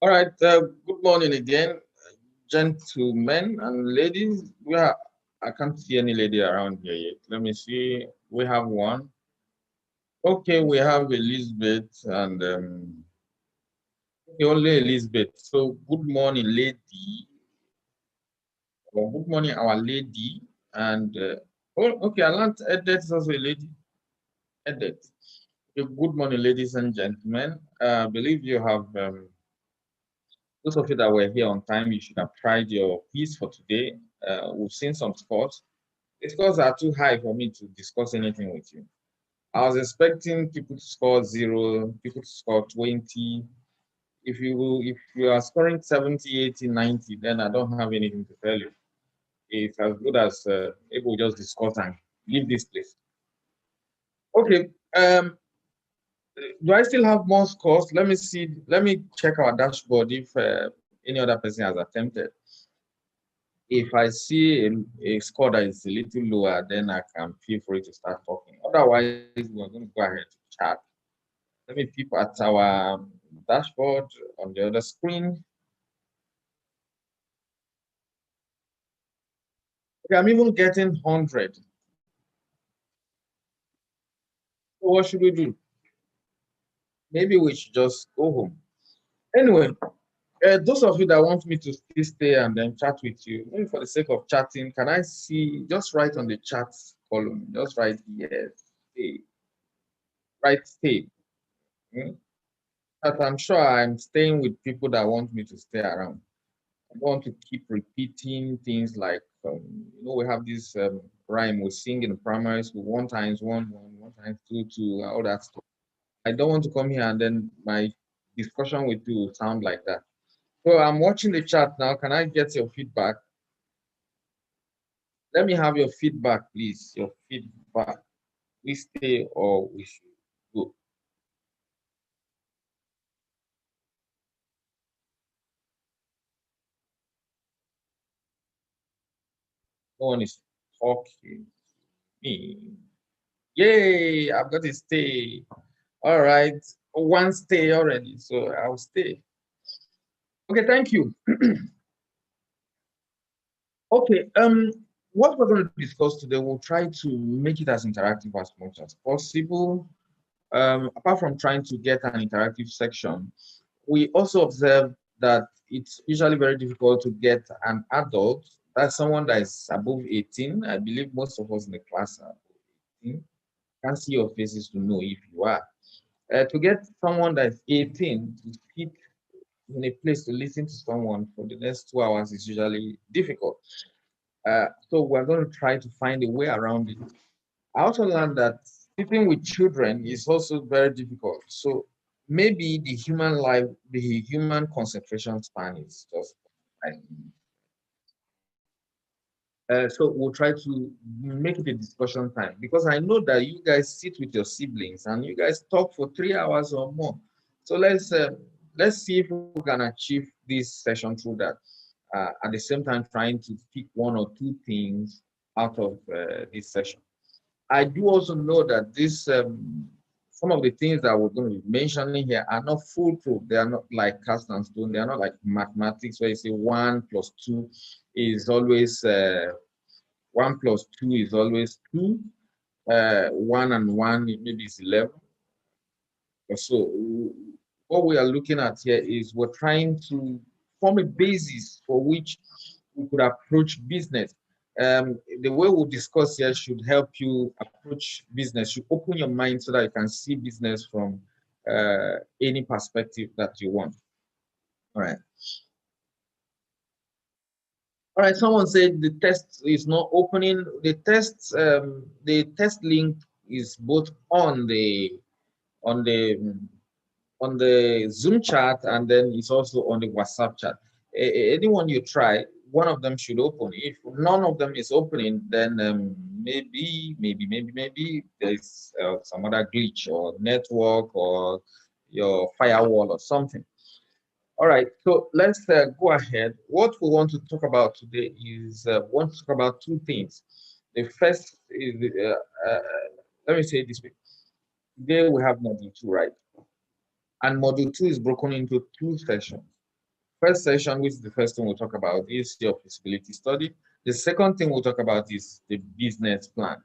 All right. Good morning again, gentlemen and ladies. I can't see any lady around here yet. Let me see. We have one. Okay, we have Elizabeth and only Elizabeth. So good morning, lady. Or good morning, our lady. And oh, okay, I learned Edet is also a lady. Edet. Okay, good morning, ladies and gentlemen. I believe you have. Those of you that were here on time, you should have tried your quiz for today. We've seen some scores. The scores are too high for me to discuss anything with you. I was expecting people to score 0, people to score 20. If you are scoring 70, 80, 90, then I don't have anything to tell you. It's as good as able just discuss and leave this place. Okay. Do I still have more scores? Let me see. Let me check our dashboard if any other person has attempted. If I see a score that is a little lower, then I can feel free to start talking. Otherwise, we're going to go ahead to chat. Let me peep at our dashboard on the other screen. Okay, I'm even getting 100. So what should we do? Maybe we should just go home. Anyway, those of you that want me to still stay and then chat with you, maybe for the sake of chatting, can I see, just write on the chat column, just write yes, stay, write stay. Hmm? But I'm sure I'm staying with people that want me to stay around. I don't want to keep repeating things like, we have this rhyme we sing in primary school: one times one, one, one times two, two, all that stuff. I don't want to come here and then my discussion with you will sound like that. So I'm watching the chat now. Can I get your feedback? Let me have your feedback, please. Your feedback. We stay or we should go? No one is talking. Me. Yay, I've got to stay. All right. One stay already, so I'll stay. Okay, thank you. Okay, what we're going to discuss today, we'll try to make it as interactive as much as possible. Apart from trying to get an interactive section, we also observe that it's usually very difficult to get an adult, that's someone that is above 18. I believe most of us in the class are above 18. Can't see your faces to know if you are. To get someone that's 18 to sit in a place to listen to someone for the next 2 hours is usually difficult. So we're going to try to find a way around it. I also learned that sitting with children is also very difficult. So maybe the human concentration span is just like, so we'll try to make it a discussion time, because I know that you guys sit with your siblings and you guys talk for 3 hours or more. So let's see if we can achieve this session through that. At the same time, trying to pick one or two things out of this session. I do also know that this some of the things that we're going to be mentioning here are not foolproof. They are not like cast and stone. They are not like mathematics where you say 1 plus 2 is always 1 plus 2 is always 2. 1 and 1 maybe is 11. So what we are looking at here is we're trying to form a basis for which we could approach business. The way we'll discuss here should help you approach business, should open your mind so that you can see business from any perspective that you want. All right. All right, someone said the test is not opening. The test link is both on the on the Zoom chat, and then it's also on the WhatsApp chat. Anyone you try, one of them should open. If none of them is opening, then maybe there's some other glitch or network or your firewall or something. All right, so let's go ahead. What we want to talk about today is we want to talk about two things. The first is, let me say it this way. Today we have module 2, right? And module 2 is broken into two sessions. First session, which is the first thing we'll talk about, is your feasibility study. The second thing we'll talk about is the business plan.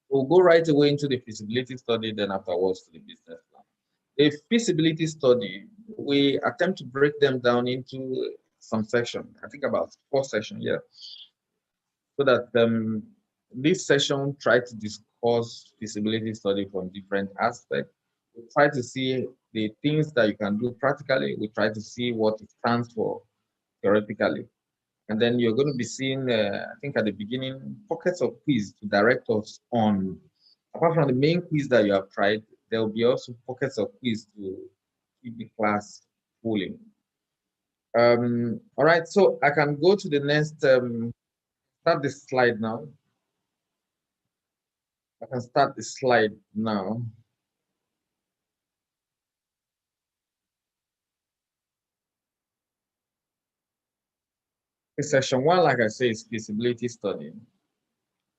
We'll go right away into the feasibility study, then afterwards to the business plan. A feasibility study, we attempt to break them down into some section. I think about 4 sections, yeah. So that this session try to discuss feasibility study from different aspects. We try to see the things that you can do practically. We try to see what it stands for theoretically. And then you're going to be seeing, I think at the beginning, pockets of quiz to direct us on. Apart from the main quiz that you have tried, there will be also pockets of quiz to keep the class fully. All right, so I can go to the next, start the slide now. I can start the slide now. Section 1, like I say, is feasibility study.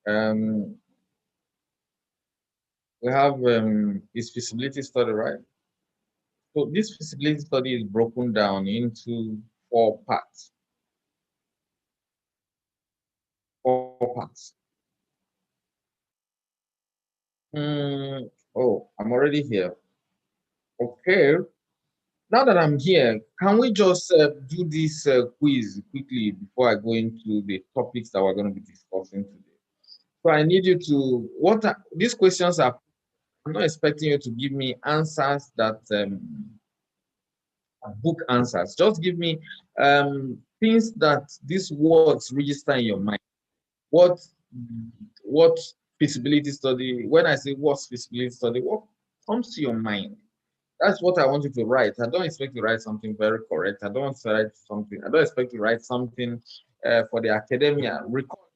We have this feasibility study, right? So this feasibility study is broken down into 4 parts. 4 parts. Oh, I'm already here. Okay. Now that I'm here, can we just do this quiz quickly before I go into the topics that we're going to be discussing today? So I need you to, these questions are, I'm not expecting you to give me answers that book answers. Just give me things that these words register in your mind. What feasibility study? When I say what's feasibility study, what comes to your mind? That's what I want you to write. I don't expect you to write something very correct. I don't want to write something. I don't expect you to write something for the academia. Recall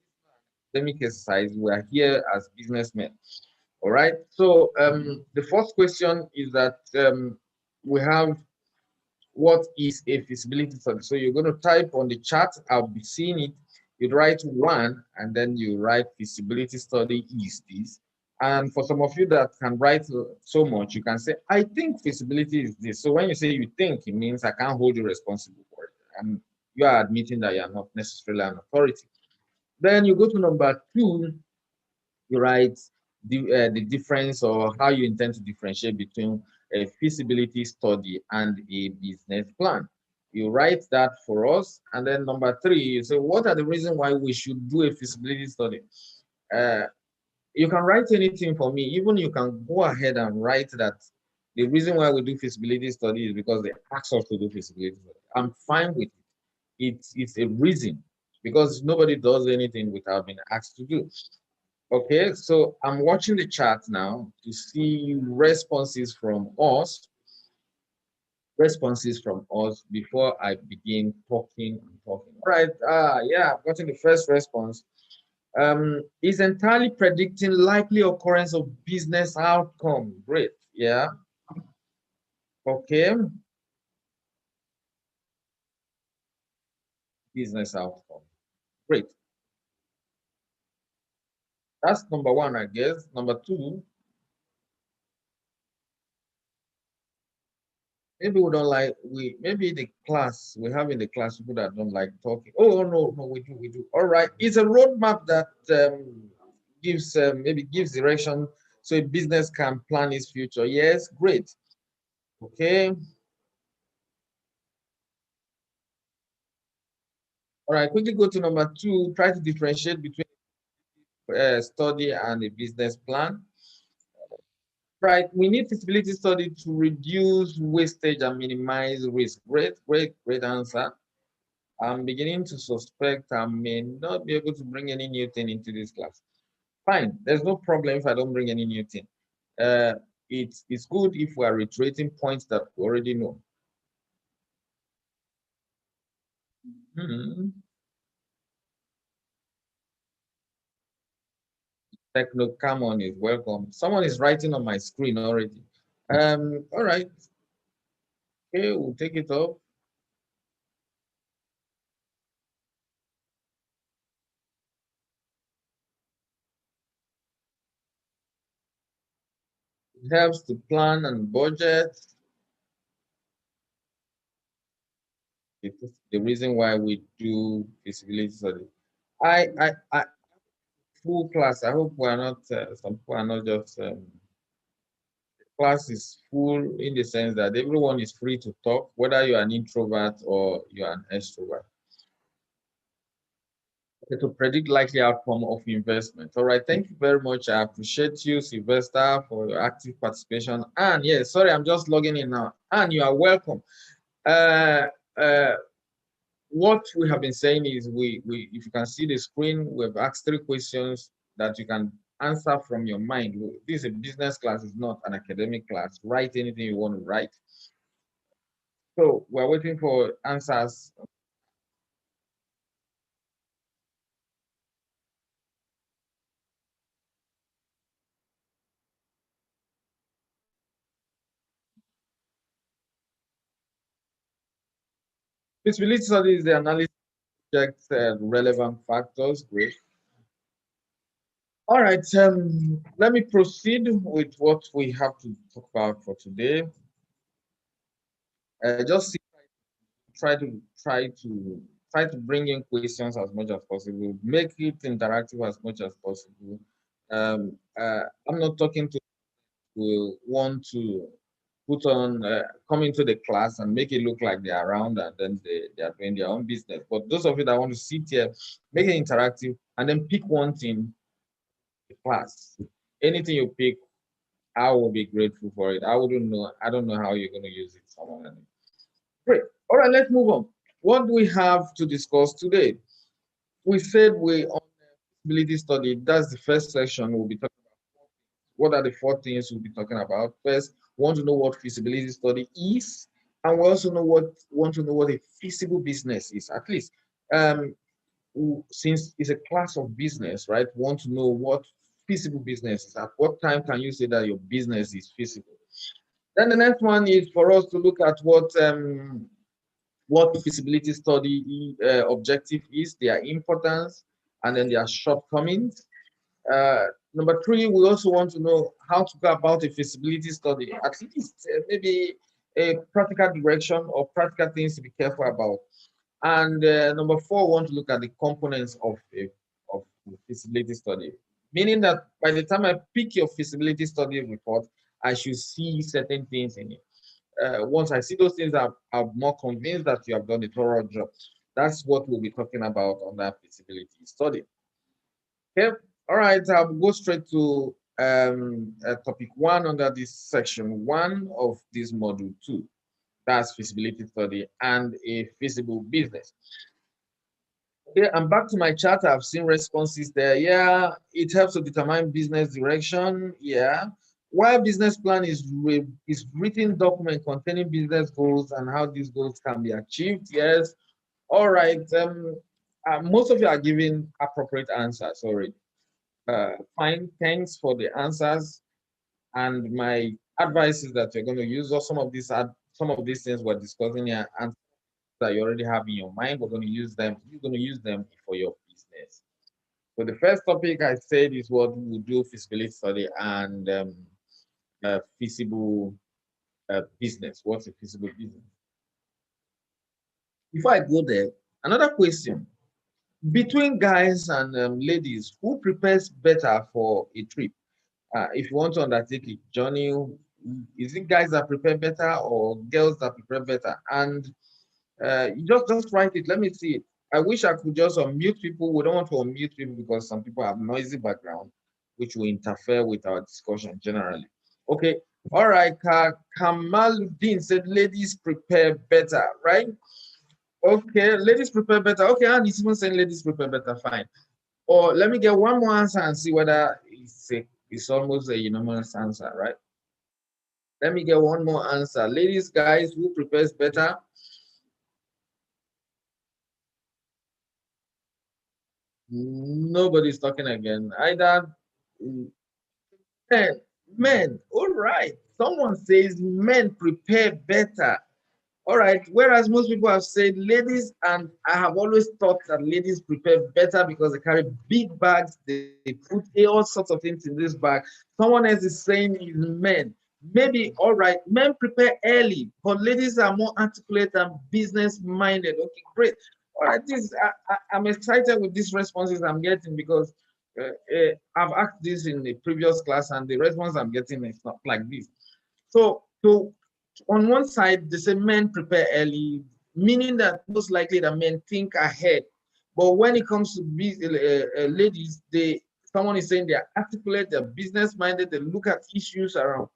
academic exercise. We are here as businessmen. All right. So the first question is that we have, what is a feasibility study? So you're going to type on the chat. I'll be seeing it. You write 1, and then you write feasibility study is this. And for some of you that can write so much, you can say, I think feasibility is this. So when you say you think, it means I can't hold you responsible for it. And you are admitting that you are not necessarily an authority. Then you go to number 2, you write the difference, or how you intend to differentiate between a feasibility study and a business plan. You write that for us. And then number 3, you say, what are the reasons why we should do a feasibility study? You can write anything for me. Even you can go ahead and write that the reason why we do feasibility study is because they ask us to do feasibility study. I'm fine with it. It's a reason, because nobody does anything without being asked to do. Okay, so I'm watching the chat now to see responses from us. Before I begin talking and talking. All right, yeah, I've gotten the first response. Is entirely predicting likely occurrence of business outcome. Great, yeah. Okay, business outcome. Great. That's number 1, I guess. Number 2, maybe we don't like, maybe the class we have in the class, people that don't like talking. Oh no, we do. All right, it's a roadmap that gives maybe gives direction so a business can plan its future. Yes, great. Okay. All right, quickly go to number 2. Try to differentiate between study and a business plan. Right, we need feasibility study to reduce wastage and minimize risk. Great answer. I'm beginning to suspect I may not be able to bring any new thing into this class. Fine, there's no problem if I don't bring any new thing. It's good if we are reiterating points that we already know. Techno, come on, is welcome. Someone is writing on my screen already. All right. Okay, we'll take it up. It helps to plan and budget. It's the reason why we do feasibility study. I full class. I hope we are not, some people are not just, class is full in the sense that everyone is free to talk, whether you're an introvert or you're an extrovert. Okay, to predict likely outcome of investment. All right, thank you very much. I appreciate you, Sylvester, for your active participation. And yes, sorry, I'm just logging in now. And you are welcome. Uh, uh, what we have been saying is we if you can see the screen, we've asked 3 questions that you can answer from your mind. This is a business class, it's not an academic class. Write anything you want to write. So we're waiting for answers. Feasibility study is the analysis checks relevant factors. Great. All right. Let me proceed with what we have to talk about for today. Just try to try to try to bring in questions as much as possible. Make it interactive as much as possible. I'm not talking to who want to put on come into the class and make it look like they're around and then they are doing their own business. But those of you that want to sit here, make it interactive and then pick one thing the class. Anything you pick, I will be grateful for it. I wouldn't know. I don't know how you're going to use it. Someone else. Great. All right, let's move on. What do we have to discuss today? We said we on feasibility study. That's the first section. We'll be talking about what are the 4 things we'll be talking about. First, we want to know what feasibility study is, and we also want to know what a feasible business is. At least, um, since it's a class of business, right? Want to know what feasible business is. At what time can you say that your business is feasible? Then the next one is for us to look at what feasibility study objective is, their importance, and then their shortcomings. Number 3, we also want to know how to go about a feasibility study, at least maybe a practical direction or practical things to be careful about. And number 4, we want to look at the components of of feasibility study, meaning that by the time I pick your feasibility study report, I should see certain things in it. Once I see those things, I'm more convinced that you have done a thorough job. That's what we'll be talking about on that feasibility study. Okay, all right, I'll go straight to topic 1 under this section 1 of this module 2. That's feasibility study and a feasible business. Okay, I'm back to my chart. I've seen responses there. Yeah, it helps to determine business direction. Yeah. While business plan is written document containing business goals and how these goals can be achieved. Yes. All right. Most of you are giving appropriate answers already. Fine. Thanks for the answers. And my advice is that you're going to use some of these things we're discussing here and that you already have in your mind. We're going to use them. You're going to use them for your business. So the first topic I said is what we do feasibility study and feasible business. What's a feasible business? Before I go there, another question. Between guys and ladies, who prepares better for a trip? If you want to undertake a journey, is it guys that prepare better or girls that prepare better? And you just write it. Let me see it. I wish I could just unmute people. We don't want to unmute people because some people have noisy background, which will interfere with our discussion generally. Okay. All right. Kamaluddin said ladies prepare better, right? Okay. Ladies prepare better. Okay. And it's even saying ladies prepare better. Fine. Or let me get one more answer and see whether it's almost a unanimous answer, right? Let me get one more answer. Ladies, guys, who prepares better? Nobody's talking again. Either men, men. All right. Someone says men prepare better. All right. Whereas most people have said ladies, and I have always thought that ladies prepare better because they carry big bags. They put all sorts of things in this bag. Someone else is saying is men. Maybe, all right, men prepare early, but ladies are more articulate and business minded. Okay, great. All right, I'm excited with these responses I'm getting because I've asked this in the previous class and the response I'm getting is not like this. So on one side, they say men prepare early, meaning that most likely that men think ahead. But when it comes to ladies, someone is saying they're articulate, they're business minded, they look at issues around.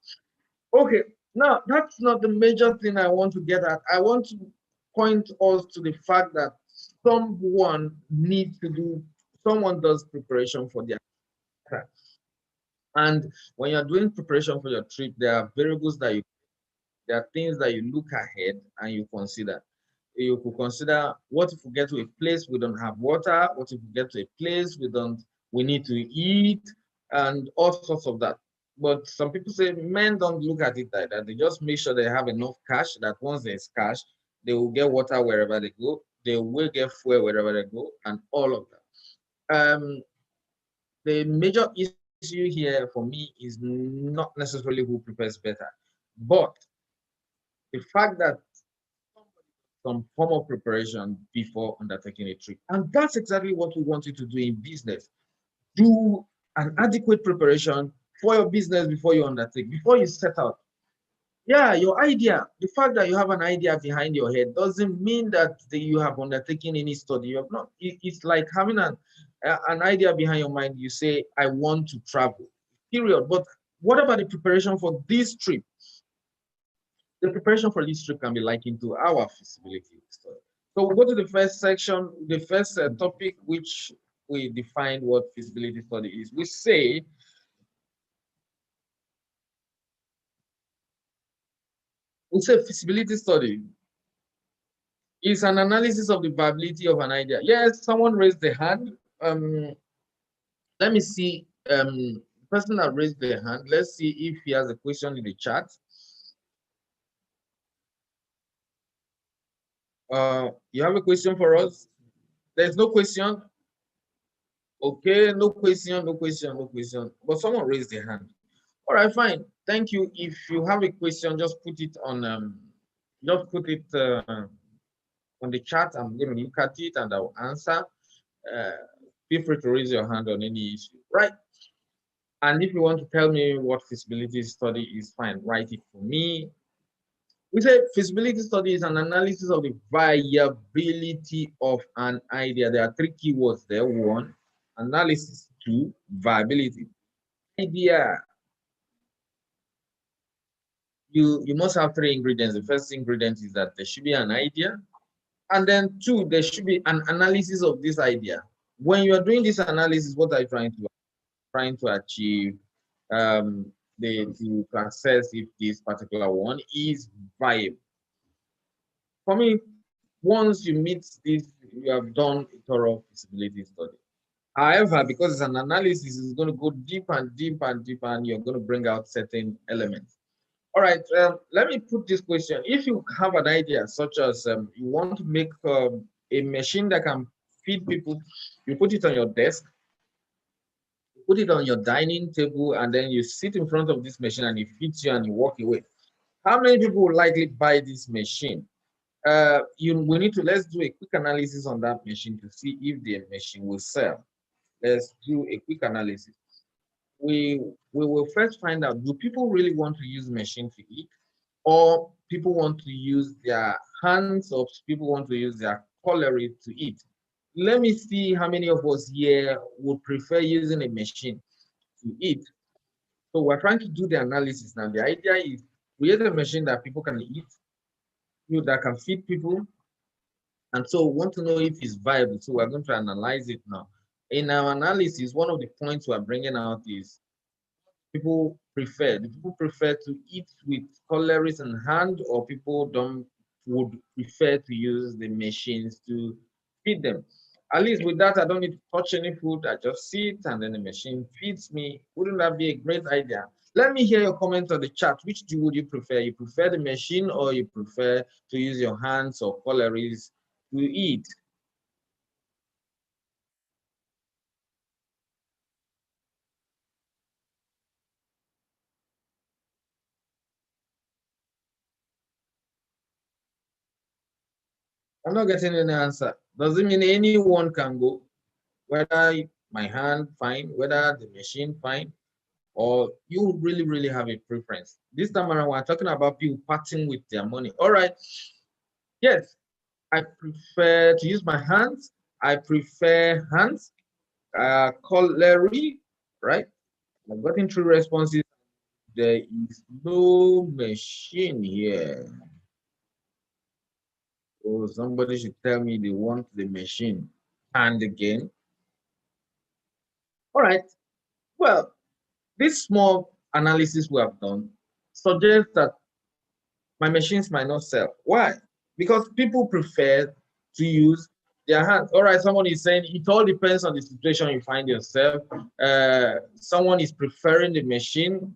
Okay, now that's not the major thing I want to get at. I want to point us to the fact that someone does preparation for their trip. And when you're doing preparation for your trip, there are variables there are things that you look ahead and you consider. You could consider, what if we get to a place we don't have water? What if we get to a place we need to eat, and all sorts of that. But some people say men don't look at it like that. They just make sure they have enough cash, that once there's cash, they will get water wherever they go. They will get fuel wherever they go, and all of that. The major issue here for me is not necessarily who prepares better, but the fact that some form of preparation before undertaking a trip. And that's exactly what we want you to do in business. Do an adequate preparation for your business before you undertake, before you set out. Yeah, your idea, the fact that you have an idea behind your head doesn't mean that you have undertaken any study. You have not. It's like having an idea behind your mind. You say, I want to travel, period. But what about the preparation for this trip? The preparation for this trip can be likened to our feasibility study. So we'll go to the first section, the first topic, which we define what feasibility study is. We say feasibility study is an analysis of the viability of an idea. Yes, someone raised their hand. Let me see. The person that raised their hand, let's see if he has a question in the chat. You have a question for us? There's no question. Okay, no question, no question, no question. But someone raised their hand. All right, fine. Thank you. If you have a question, just put it on the chat. I'm going to look at it and I'll answer. Uh, Feel free to raise your hand on any issue, right? And if you want to tell me what feasibility study is, fine, write it for me. We say feasibility study is an analysis of the viability of an idea. There are three keywords there. One, analysis. Two, viability. Idea. You must have three ingredients. The first ingredient is that there should be an idea. And then two, there should be an analysis of this idea. When you are doing this analysis, what are you trying to achieve? To assess if this particular one is viable. For me, once you meet this, you have done a thorough feasibility study. However, because it's an analysis, it's going to go deep and deep and deep, and you're going to bring out certain elements. All right, let me put this question. If you have an idea, such as you want to make a machine that can feed people, you put it on your desk, put it on your dining table, and then you sit in front of this machine and it feeds you and you walk away. How many people will likely buy this machine? Let's do a quick analysis on that machine to see if the machine will sell. Let's do a quick analysis. We will first find out, do people really want to use machine to eat, or people want to use their hands, or people want to use their calorie to eat? Let me see how many of us here would prefer using a machine to eat. So we're trying to do the analysis now. The idea is create a machine that people can eat, that can feed people, and so we want to know if it's viable. So we're going to analyze it now. In our analysis, one of the points we're bringing out is do people prefer to eat with calories in hand, or people don't would prefer to use the machines to feed them? At least with that, I don't need to touch any food. I just sit and then the machine feeds me. Wouldn't that be a great idea? Let me hear your comment on the chat. Which would you prefer? You prefer the machine, or you prefer to use your hands or calories to eat? I'm not getting any answer. Does it mean anyone can go? Whether my hand, fine. Whether the machine, fine. Or you really, really have a preference. This time around, we're talking about people parting with their money. All right. Yes, I prefer to use my hands. I prefer hands. Cutlery, right? I've gotten through responses. There is no machine here. Oh, somebody should tell me they want the machine. And again. All right. Well, this small analysis we have done suggests that my machines might not sell. Why? Because people prefer to use their hands. All right, someone is saying it all depends on the situation you find yourself. Someone is preferring the machine.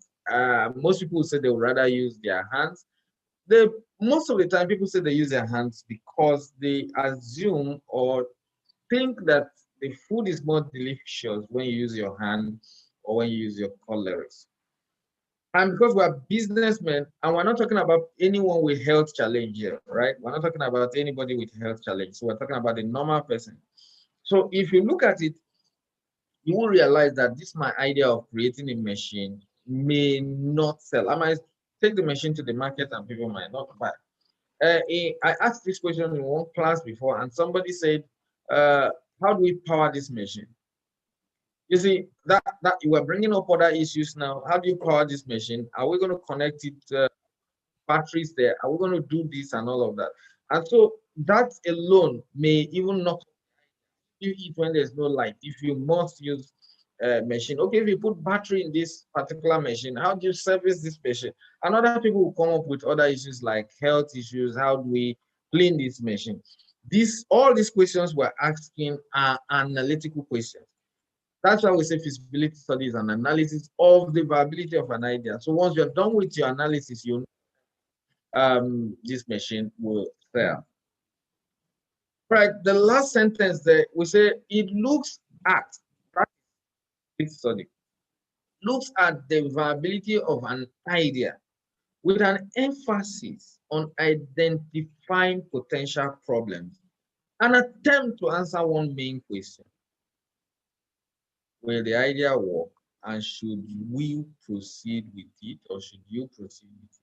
Most people say they would rather use their hands. Most of the time, people say they use their hands because they assume or think that the food is more delicious when you use your hand or when you use your cutlery. And because we're businessmen and we're not talking about anyone with health challenge here, right? We're not talking about anybody with health challenge. So we're talking about the normal person. So if you look at it, you will realize that this my idea of creating a machine may not sell. I might take the machine to the market and people might not buy. I asked this question in one class before and somebody said, how do we power this machine? You see, that you are bringing up other issues now. How do you power this machine? Are we going to connect it batteries there? Are we going to do this and all of that? And so that alone may even not you eat when there's no light. If you must use a machine, okay, if you put battery in this particular machine, how do you service this machine? And other people will come up with other issues like health issues. How do we clean this machine? All these questions we're asking are analytical questions. That's why we say feasibility study is an analysis of the viability of an idea. So once you're done with your analysis, you this machine will fail. Right. The last sentence there, we say it looks at this study looks at the viability of an idea with an emphasis on identifying potential problems and attempt to answer one main question. Will the idea work and should we proceed with it or should you proceed with it?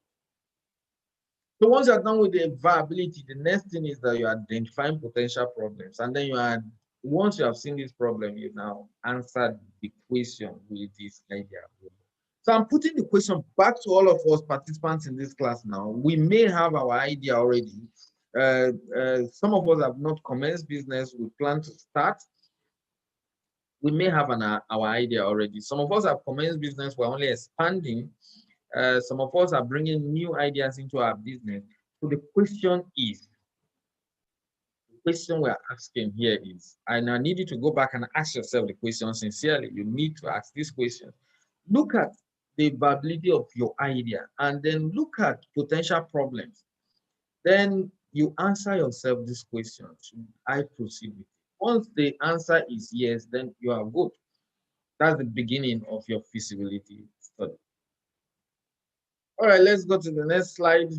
So once you're done with the viability, the next thing is that you're identifying potential problems. And then once you have seen this problem, you now answer the question with this idea. So I'm putting the question back to all of us participants in this class now. We may have our idea already. Some of us have not commenced business. We plan to start. We may have our idea already. Some of us have commenced business. We're only expanding. Some of us are bringing new ideas into our business. So the question we're asking here is, and I need you to go back and ask yourself the question sincerely. You need to ask this question. Look at the viability of your idea and then look at potential problems. Then you answer yourself this question. Should I proceed with it? Once the answer is yes, then you are good. That's the beginning of your feasibility study. All right, let's go to the next slide.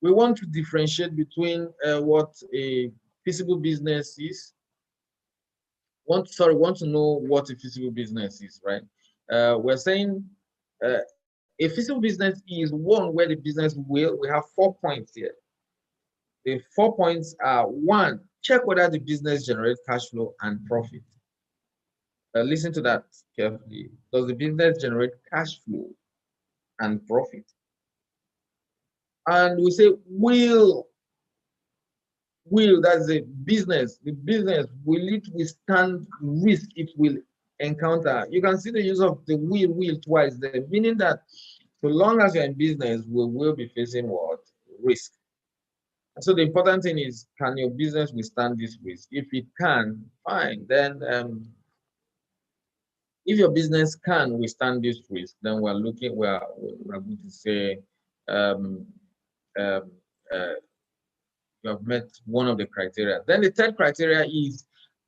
We want to differentiate between what a feasible business is. Want to know what a feasible business is, right? We're saying a feasible business is one where the business will. We have 4 points here. The 4 points are: one, check whether the business generates cash flow and profit. Listen to that carefully. Does the business generate cash flow and profit? And we say will, that's the business will it withstand risk it will encounter? You can see the use of the will twice there, meaning that so long as you're in business, we will be facing what? Risk. So the important thing is, can your business withstand this risk? If it can, fine. Then if your business can withstand this risk, then we're going to say um, um, uh, you have met one of the criteria. Then the third criteria is,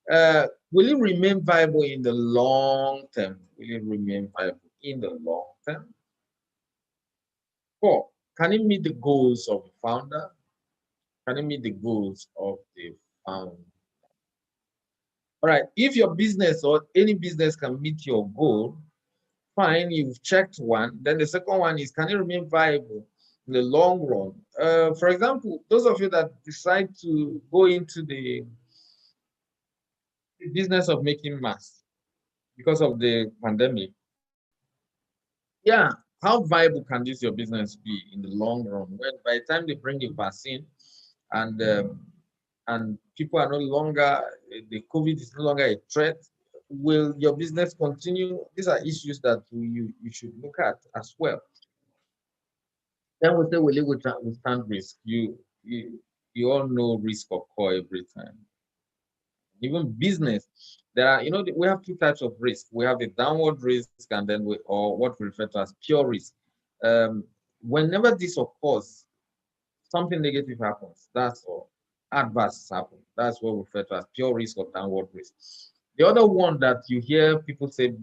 will it remain viable in the long term? Will it remain viable in the long term? 4, can it meet the goals of the founder? Can it meet the goals of the founder? All right, if your business or any business can meet your goal, fine, you've checked one. Then the second one is, can it remain viable in the long run? For example, those of you that decide to go into the business of making masks because of the pandemic, yeah, how viable can this your business be in the long run? When by the time they bring the vaccine and people are no longer, the COVID is no longer a threat, will your business continue? These are issues that you should look at as well. Then we say, will it withstand risk? You all know risk occur every time. Even business, there are, we have two types of risk. We have the downward risk, and then or what we refer to as pure risk. Um, Whenever this occurs, something negative happens. That's all. Adverse happen. That's what we refer to as pure risk or downward risk. The other one that you hear people say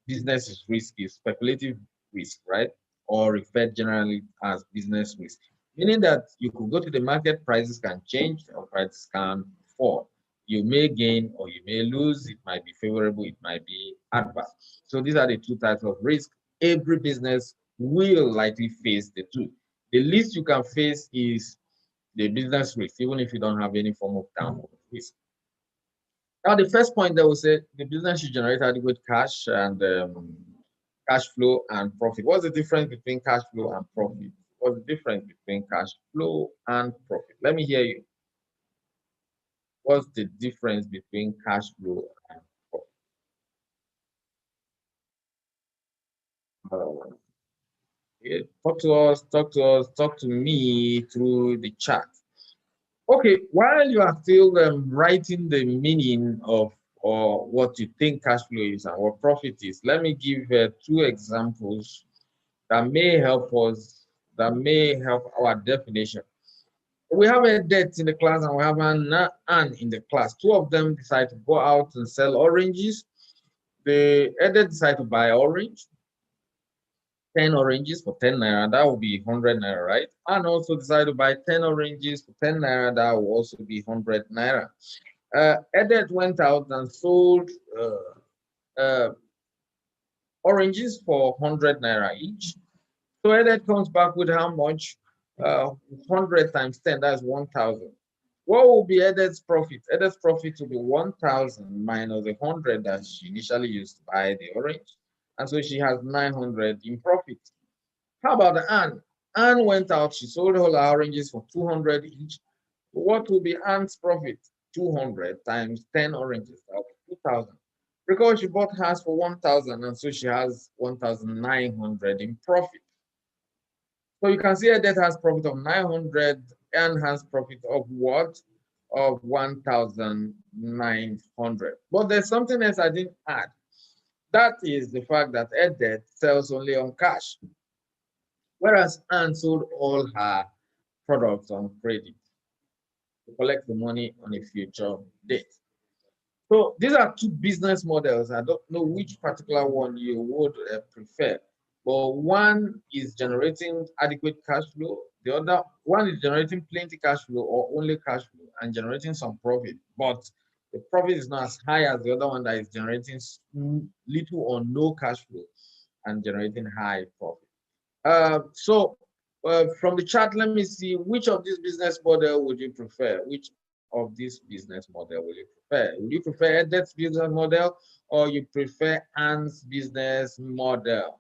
business is risky, speculative risk, right? Or referred generally as business risk, meaning that you could go to the market, prices can change or prices can fall. You may gain or you may lose. It might be favorable, it might be adverse. So these are the two types of risk. Every business will likely face the two. The least you can face is the business risk, even if you don't have any form of downward risk. Now, the first point that we say the business should generate adequate cash and cash flow and profit. What's the difference between cash flow and profit? What's the difference between cash flow and profit? Let me hear you. What's the difference between cash flow and profit? Yeah, talk to us, talk to us, talk to me through the chat. Okay, while you are still writing the meaning of or what you think cash flow is and what profit is, let me give two examples that may help us, that may help our definition. We have a debt in the class and we have an in the class. Two of them decide to go out and sell oranges. The other decide to buy orange, 10 oranges for 10 naira, that will be 100 naira, right? And also decide to buy 10 oranges for 10 naira, that will also be 100 naira. Edet went out and sold oranges for 100 naira each. So Edet comes back with how much? 100 times 10, that's 1,000. What will be Edet's profit? Edet's profit will be 1,000 minus the 100 that she initially used to buy the orange. And so she has 900 in profit. How about Anne? Anne went out, she sold all her oranges for 200 each. What will be Anne's profit? 200 times 10 oranges, that will be 2,000. Because she bought hers for 1,000, and so she has 1,900 in profit. So you can see a debt has profit of 900 and has profit of what? Of 1,900. But there's something else I didn't add. That is the fact that a debt sells only on cash, whereas Anne sold all her products on credit to collect the money on a future date. So these are two business models. I don't know which particular one you would prefer, but one is generating adequate cash flow. The other one is generating plenty cash flow or only cash flow and generating some profit, but the profit is not as high as the other one that is generating little or no cash flow and generating high profit. From the chart, let me see which of this business model would you prefer? Which of this business model will you prefer? Would you prefer Edeth's business model or you prefer Anne's business model?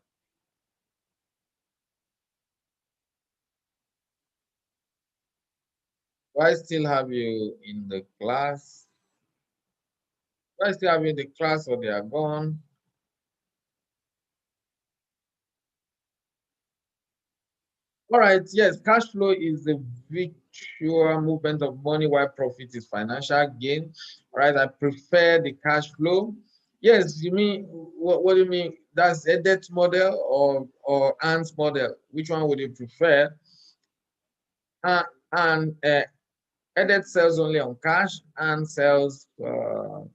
Do I still have you in the class? Do I still have you in the class or they are gone? All right, yes, cash flow is the virtual movement of money while profit is financial gain. All right, I prefer the cash flow. Yes, you mean, what do you mean? That's a debt model or Anne's model? Which one would you prefer? And Edit sells only on cash and sells on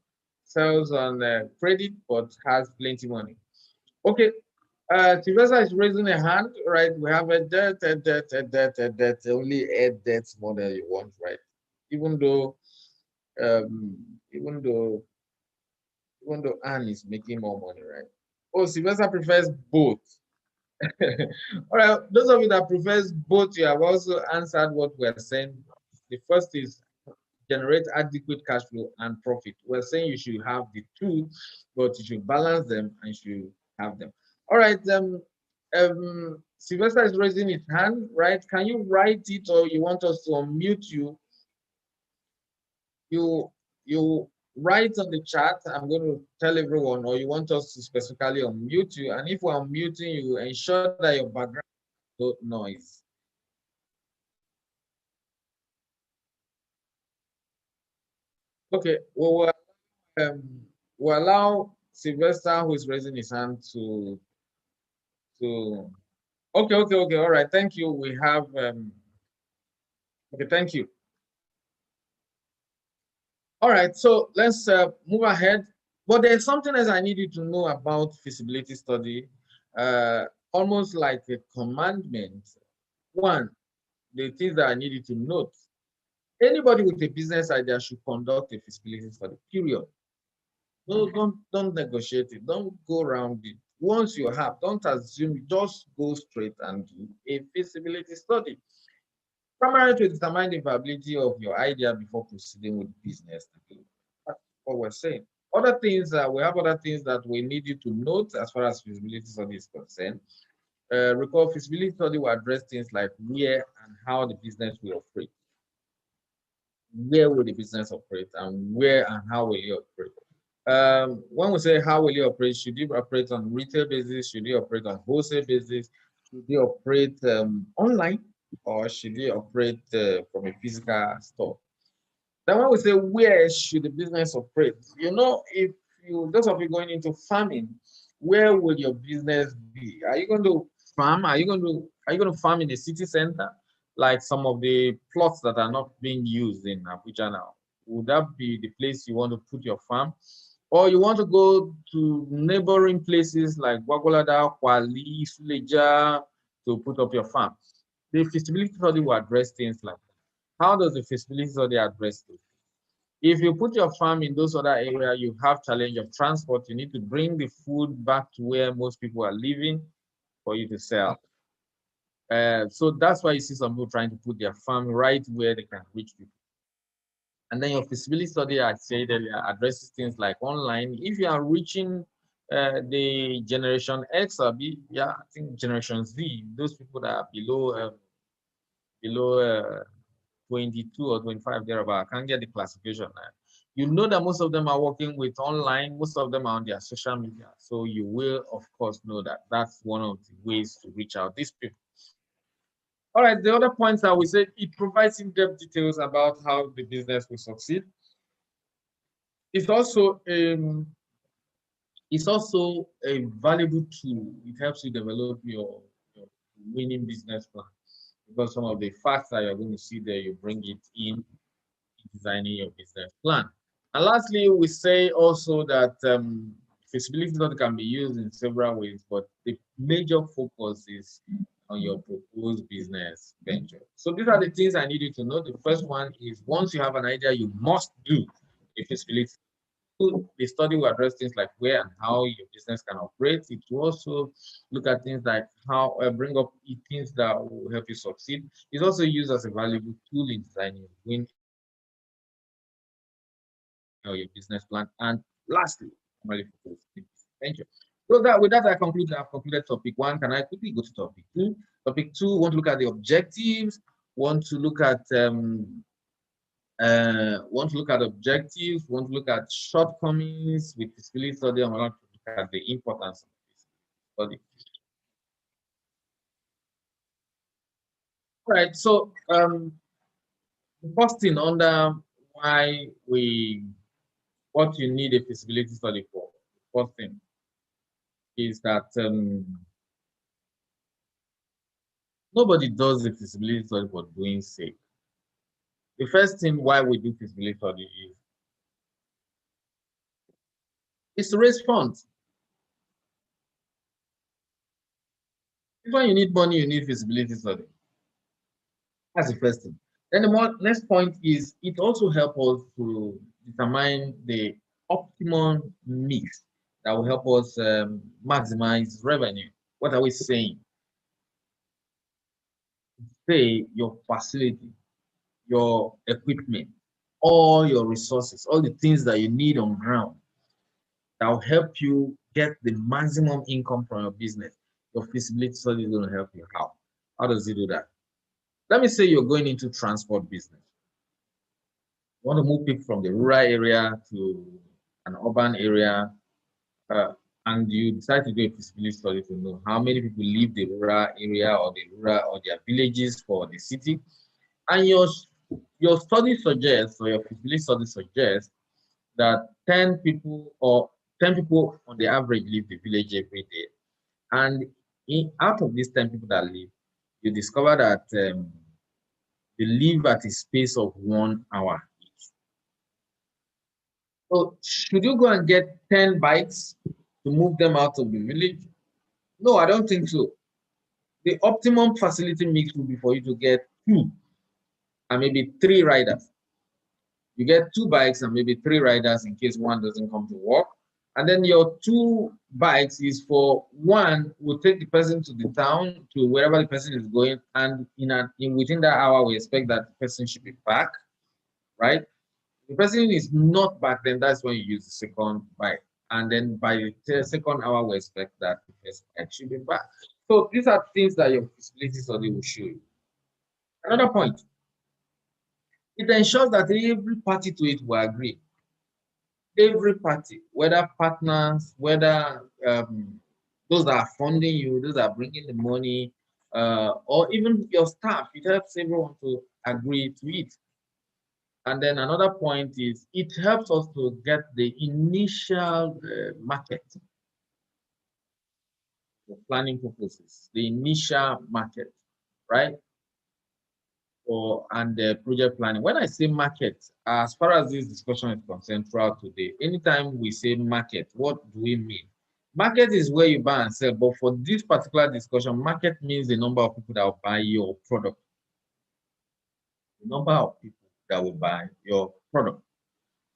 credit, but has plenty money. Okay, Sylvester is raising a hand, right? We have a debt, only a debt model you want, right? Even though, um, even though, even though Anne is making more money, right? Oh, Sylvester prefers both. All right, those of you that prefers both, you have also answered what we're saying. The first is generate adequate cash flow and profit. We're saying you should have the two, but you should balance them and you should have them. All right, Sylvester is raising his hand, right? Can you write it or you want us to unmute you? You write on the chat. I'm going to tell everyone, or you want us to specifically unmute you. And if we're unmuting you, ensure that your background no noise. Okay, we'll allow Sylvester, who is raising his hand, to. Okay. All right. Thank you. We have. Okay. Thank you. All right. So let's move ahead. But there's something else I need you to know about feasibility study, almost like a commandment. One, the things that I need you to note. Anybody with a business idea should conduct a feasibility study. Period. No, don't negotiate it. Don't go around it. Once you have, don't assume. Just go straight and do a feasibility study, primarily to determine the viability of your idea before proceeding with business. That's what we're saying. Other things we have other things that we need you to note as far as feasibility study is concerned. Recall feasibility study will address things like where and how the business will operate. Where will the business operate and where and how will it operate? When we say how will you operate, should you operate on retail basis? Should you operate on wholesale basis? Should you operate online or should you operate from a physical store? Then when we say where should the business operate, if you those of you going into farming, where will your business be? Are you going to farm? Are you going to farm in the city center, like some of the plots that are not being used in Abuja now? Would that be the place you want to put your farm? Or you want to go to neighboring places like Gwagwalada, Kwali, Suleja to put up your farm? The feasibility study will address things like that. How does the feasibility study address this? If you put your farm in those other areas, you have challenge of transport. You need to bring the food back to where most people are living for you to sell. So that's why you see some people trying to put their farm right where they can reach people. And then your feasibility study, I said earlier, addresses things like online. If you are reaching the generation X or B, yeah, I think generation Z, those people that are below 22 or 25 thereabout, I can't get the classification now. You know that most of them are working with online, most of them are on their social media. So you will, of course, know that that's one of the ways to reach out these people. All right, the other points that we said, it provides in-depth details about how the business will succeed. It's also a valuable tool. It helps you develop your winning business plan because some of the facts that you're going to see there, you bring it in designing your business plan. And lastly, we say also that feasibility study can be used in several ways, but the major focus is on your proposed business venture. So these are the things I need you to know. The first one is once you have an idea, you must do a feasibility. The study will address things like where and how your business can operate. It will also look at things like how bring up things that will help you succeed. It's also used as a valuable tool in designing win your business plan. And lastly, I'm ready for this. Thank you. So that with that, I've concluded topic one. Can I quickly go to topic two? Topic two, want to look at the objectives, want to look at objectives, want to look at shortcomings with feasibility study, and want to look at the importance of this study. All right, so the first thing under what you need a feasibility study for. The first thing is that nobody does the feasibility study for doing sake. The first thing why we do feasibility study is to raise funds. When you need money, you need feasibility study. That's the first thing. Then the next point is it also helps us to determine the optimum mix that will help us maximize revenue. What are we saying? Say your facility, your equipment, all your resources, all the things that you need on ground that will help you get the maximum income from your business. Your feasibility study is going to help you. How? How does it do that? Let me say you're going into transport business. You want to move people from the rural area to an urban area, uh, and you decide to do a feasibility study to know how many people leave the rural area or the rural or their villages for the city, and your study suggests or your feasibility study suggests that 10 people or 10 people on the average leave the village every day, and out of these 10 people that leave, you discover that they live at a space of 1 hour. So should you go and get 10 bikes to move them out of the village? No, I don't think so. The optimum facility mix would be for you to get 2 and maybe 3 riders. You get 2 bikes and maybe 3 riders in case one doesn't come to work. And then your 2 bikes is for one will take the person to the town to wherever the person is going, and within that hour we expect that the person should be back, right? The person is not back, then that's when you use the second bike. And then by the second hour, we expect that the first bike should be back. So these are things that your feasibility study will show you. Another point, it ensures that every party to it will agree. Every party, whether partners, whether those that are funding you, those that are bringing the money, or even your staff, it helps everyone to agree to it. And then another point is it helps us to get the initial market for planning purposes, the initial market, right? And the project planning. When I say market, as far as this discussion is concerned throughout today, anytime we say market, what do we mean? Market is where you buy and sell, but for this particular discussion, market means the number of people that will buy your product. The number of people that will buy your product.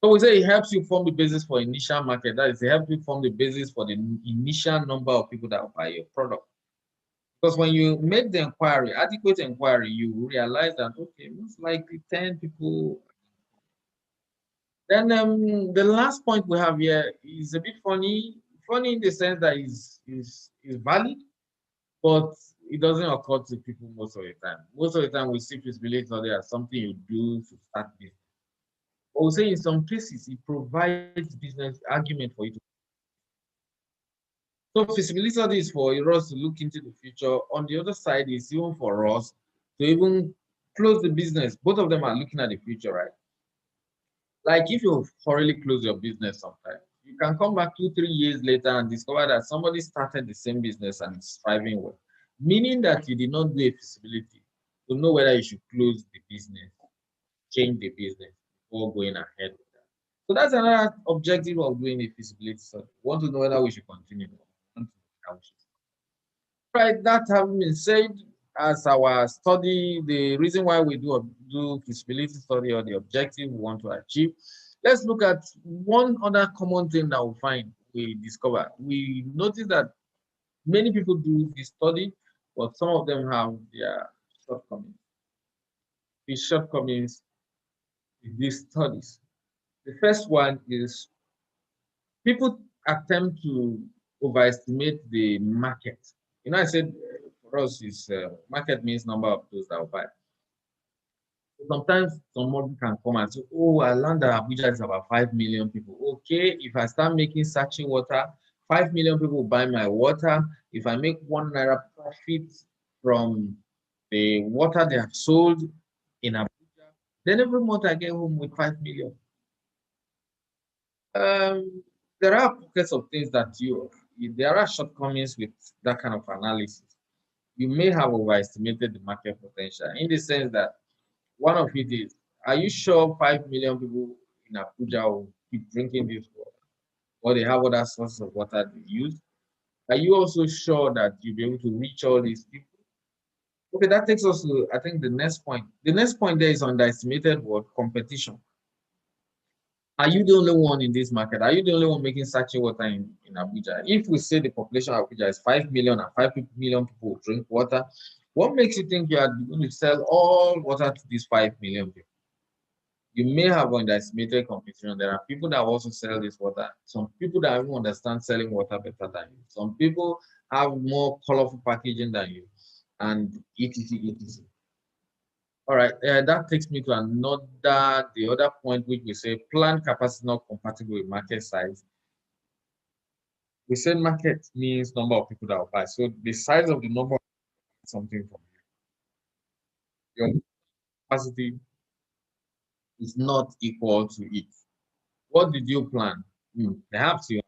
So we say it helps you form the basis for initial market. That is, it helps you form the basis for the initial number of people that will buy your product. Because when you make the inquiry, adequate inquiry, you realize that, okay, most likely 10 people. Then the last point we have here is a bit funny. Funny in the sense that is valid, but it doesn't occur to people most of the time. Most of the time, we see feasibility study as something you do to start business. But we say in some cases, it provides business argument for you to. So feasibility study is for us to look into the future. On the other side, is even for us to even close the business. Both of them are looking at the future, right? Like if you thoroughly close your business sometimes, you can come back 2, 3 years later and discover that somebody started the same business and it's thriving well. Meaning that you did not do a feasibility to know whether you should close the business, change the business before going ahead with that. So that's another objective of doing a feasibility study. We want to know whether we should continue. Right, that having been said, as our study, the reason why we do feasibility study or the objective we want to achieve, let's look at one other common thing that we discover. We notice that many people do this study, but some of them have their shortcomings. The shortcomings in these studies. The first one is people attempt to overestimate the market. I said for us is market means number of those that will buy. So sometimes somebody can come and say, "Oh, I learned that Abuja is about 5 million people. Okay, if I start making sachet water, 5 million people buy my water. If I make 1 naira profit from the water they have sold in Abuja, then every month I get home with 5 million." There are pockets of things that there are shortcomings with that kind of analysis. You may have overestimated the market potential in the sense that one of it is, are you sure 5 million people in Abuja will keep drinking this water? Or they have other sources of water they use? Are you also sure that you'll be able to reach all these people? Okay, that takes us to, I think, the next point. The next point there is underestimated what? Competition. Are you the only one in this market? Are you the only one making sachet water in Abuja? If we say the population of Abuja is 5 million and 5 million people drink water, what makes you think you are going to sell all water to these 5 million people? You may have underestimated competition. There are people that also sell this water. Some people that even understand selling water better than you. Some people have more colorful packaging than you, and etc. etc. All right, that takes me to the other point, which we say plant capacity not compatible with market size. We say market means number of people that will buy. So the size of the number of something from you, your capacity is not equal to it. What did you plan? Perhaps you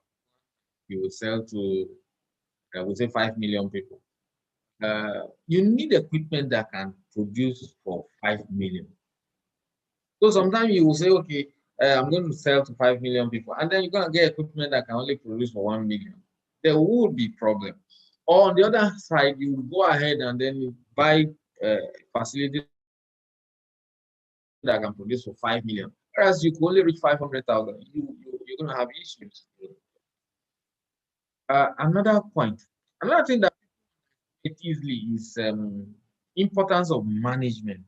will sell to, we say 5 million people. You need equipment that can produce for 5 million. So sometimes you will say, okay, I'm going to sell to 5 million people, and then you're going to get equipment that can only produce for 1 million. There would be problem. Or on the other side, you go ahead and then you buy facility that can produce for 5 million. Whereas you can only reach 500,000, you're going to have issues. Another point, another thing that it easily is importance of management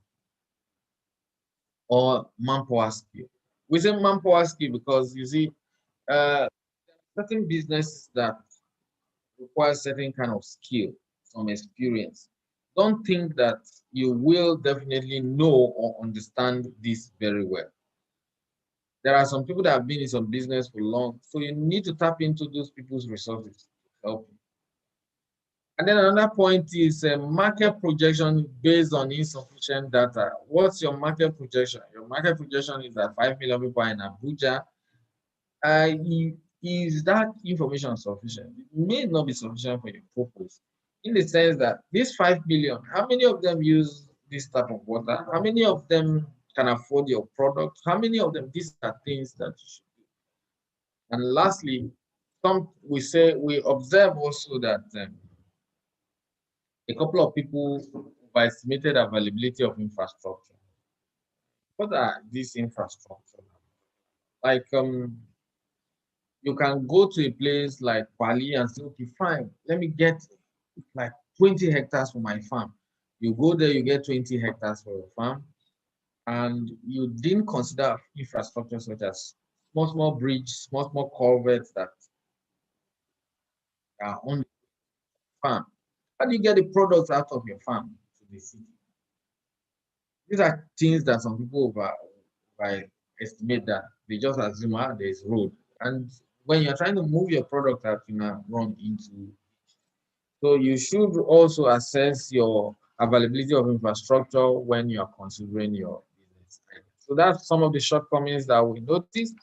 or manpower skill. We say manpower skill because you see, certain businesses that require certain kind of skill, some experience. Don't think that you will definitely know or understand this very well. There are some people that have been in some business for long, so you need to tap into those people's resources to help you. And then another point is market projection based on insufficient data. What's your market projection? Your market projection is that 5 million people are in Abuja. Uh, is that information sufficient? It may not be sufficient for your purpose, in the sense that these 5 billion, how many of them use this type of water? How many of them can afford your product? How many of them, these are things that you should do. And lastly, we observe also that a couple of people overestimated availability of infrastructure. What are these infrastructure? Like you can go to a place like Bali and say, okay, fine, let me get like 20 hectares for my farm. You go there, you get 20 hectares for your farm, and you didn't consider infrastructure such as small bridges, small culverts that are on the farm. How do you get the products out of your farm to the city? These are things that some people overestimate, that they just assume there's road. And when you're trying to move your product out, you now run into. So you should also assess your availability of infrastructure when you are considering your business. So that's some of the shortcomings that we notice.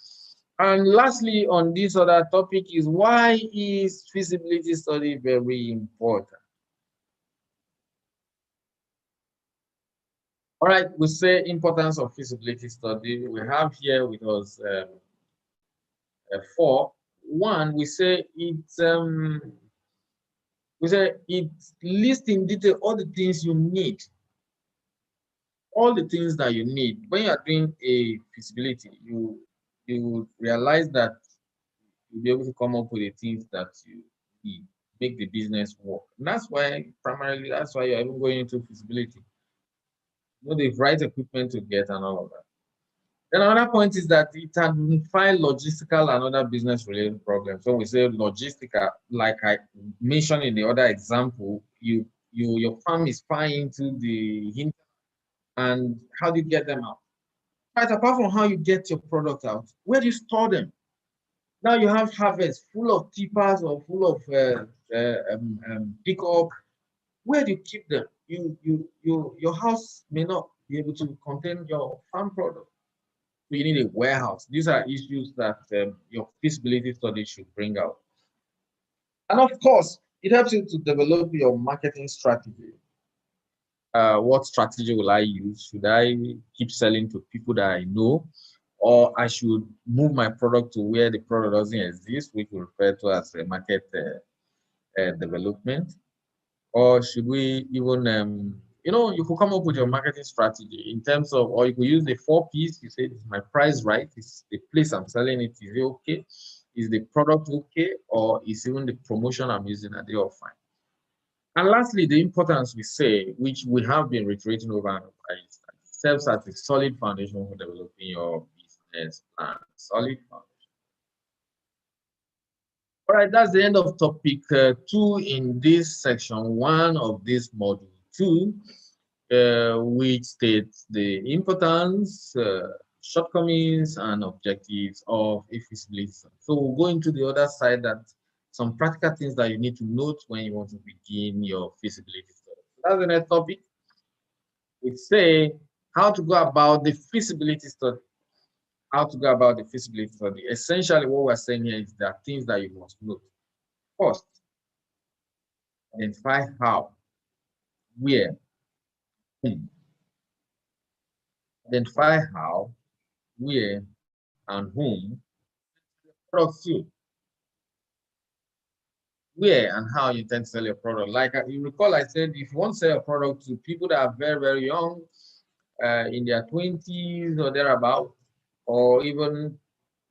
And lastly, on this other topic is, why is feasibility study very important? All right, we say importance of feasibility study. We have here with us four. One, we say it lists in detail all the things that you need. When you are doing a feasibility, you realize that you'll be able to come up with the things that you need, make the business work. And that's why you're even going into feasibility. You know the right equipment to get and all of that. Then another point is that it identifies logistical and other business related problems. So we say logistical, like I mentioned in the other example, your farm is far into the hinterland, and how do you get them out? Right, apart from how you get your product out, where do you store them? Now you have harvest full of tippers or full of pickup. Where do you keep them? Your house may not be able to contain your farm product. So you need a warehouse. These are issues that your feasibility study should bring out. And of course, it helps you to develop your marketing strategy. What strategy will I use? Should I keep selling to people that I know, or I should move my product to where the product doesn't exist, which we refer to as a market development? Or should we even, you could come up with your marketing strategy in terms of, or you could use the 4 Ps. You say, is my price right? Is the place I'm selling it, is it okay? Is the product okay? Or is even the promotion I'm using, are they all fine? And lastly, the importance we say, which we have been reiterating over and over, is that it serves as a solid foundation for developing your business plan. Solid foundation. All right, that's the end of topic 2 in this section 1 of this module 2, which states the importance, shortcomings, and objectives of a feasibility study. So we'll go into the other side, that some practical things that you need to note when you want to begin your feasibility study. So that's the next topic. We say how to go about the feasibility study. How to go about the feasibility study. Essentially, what we're saying here is there are things that you must note. First, identify how, where, whom. Identify how, where, and whom product suit. Where and how you intend to sell your product. Like you recall, I said, if you want to sell a product to people that are very, very young, in their 20s or thereabout, or even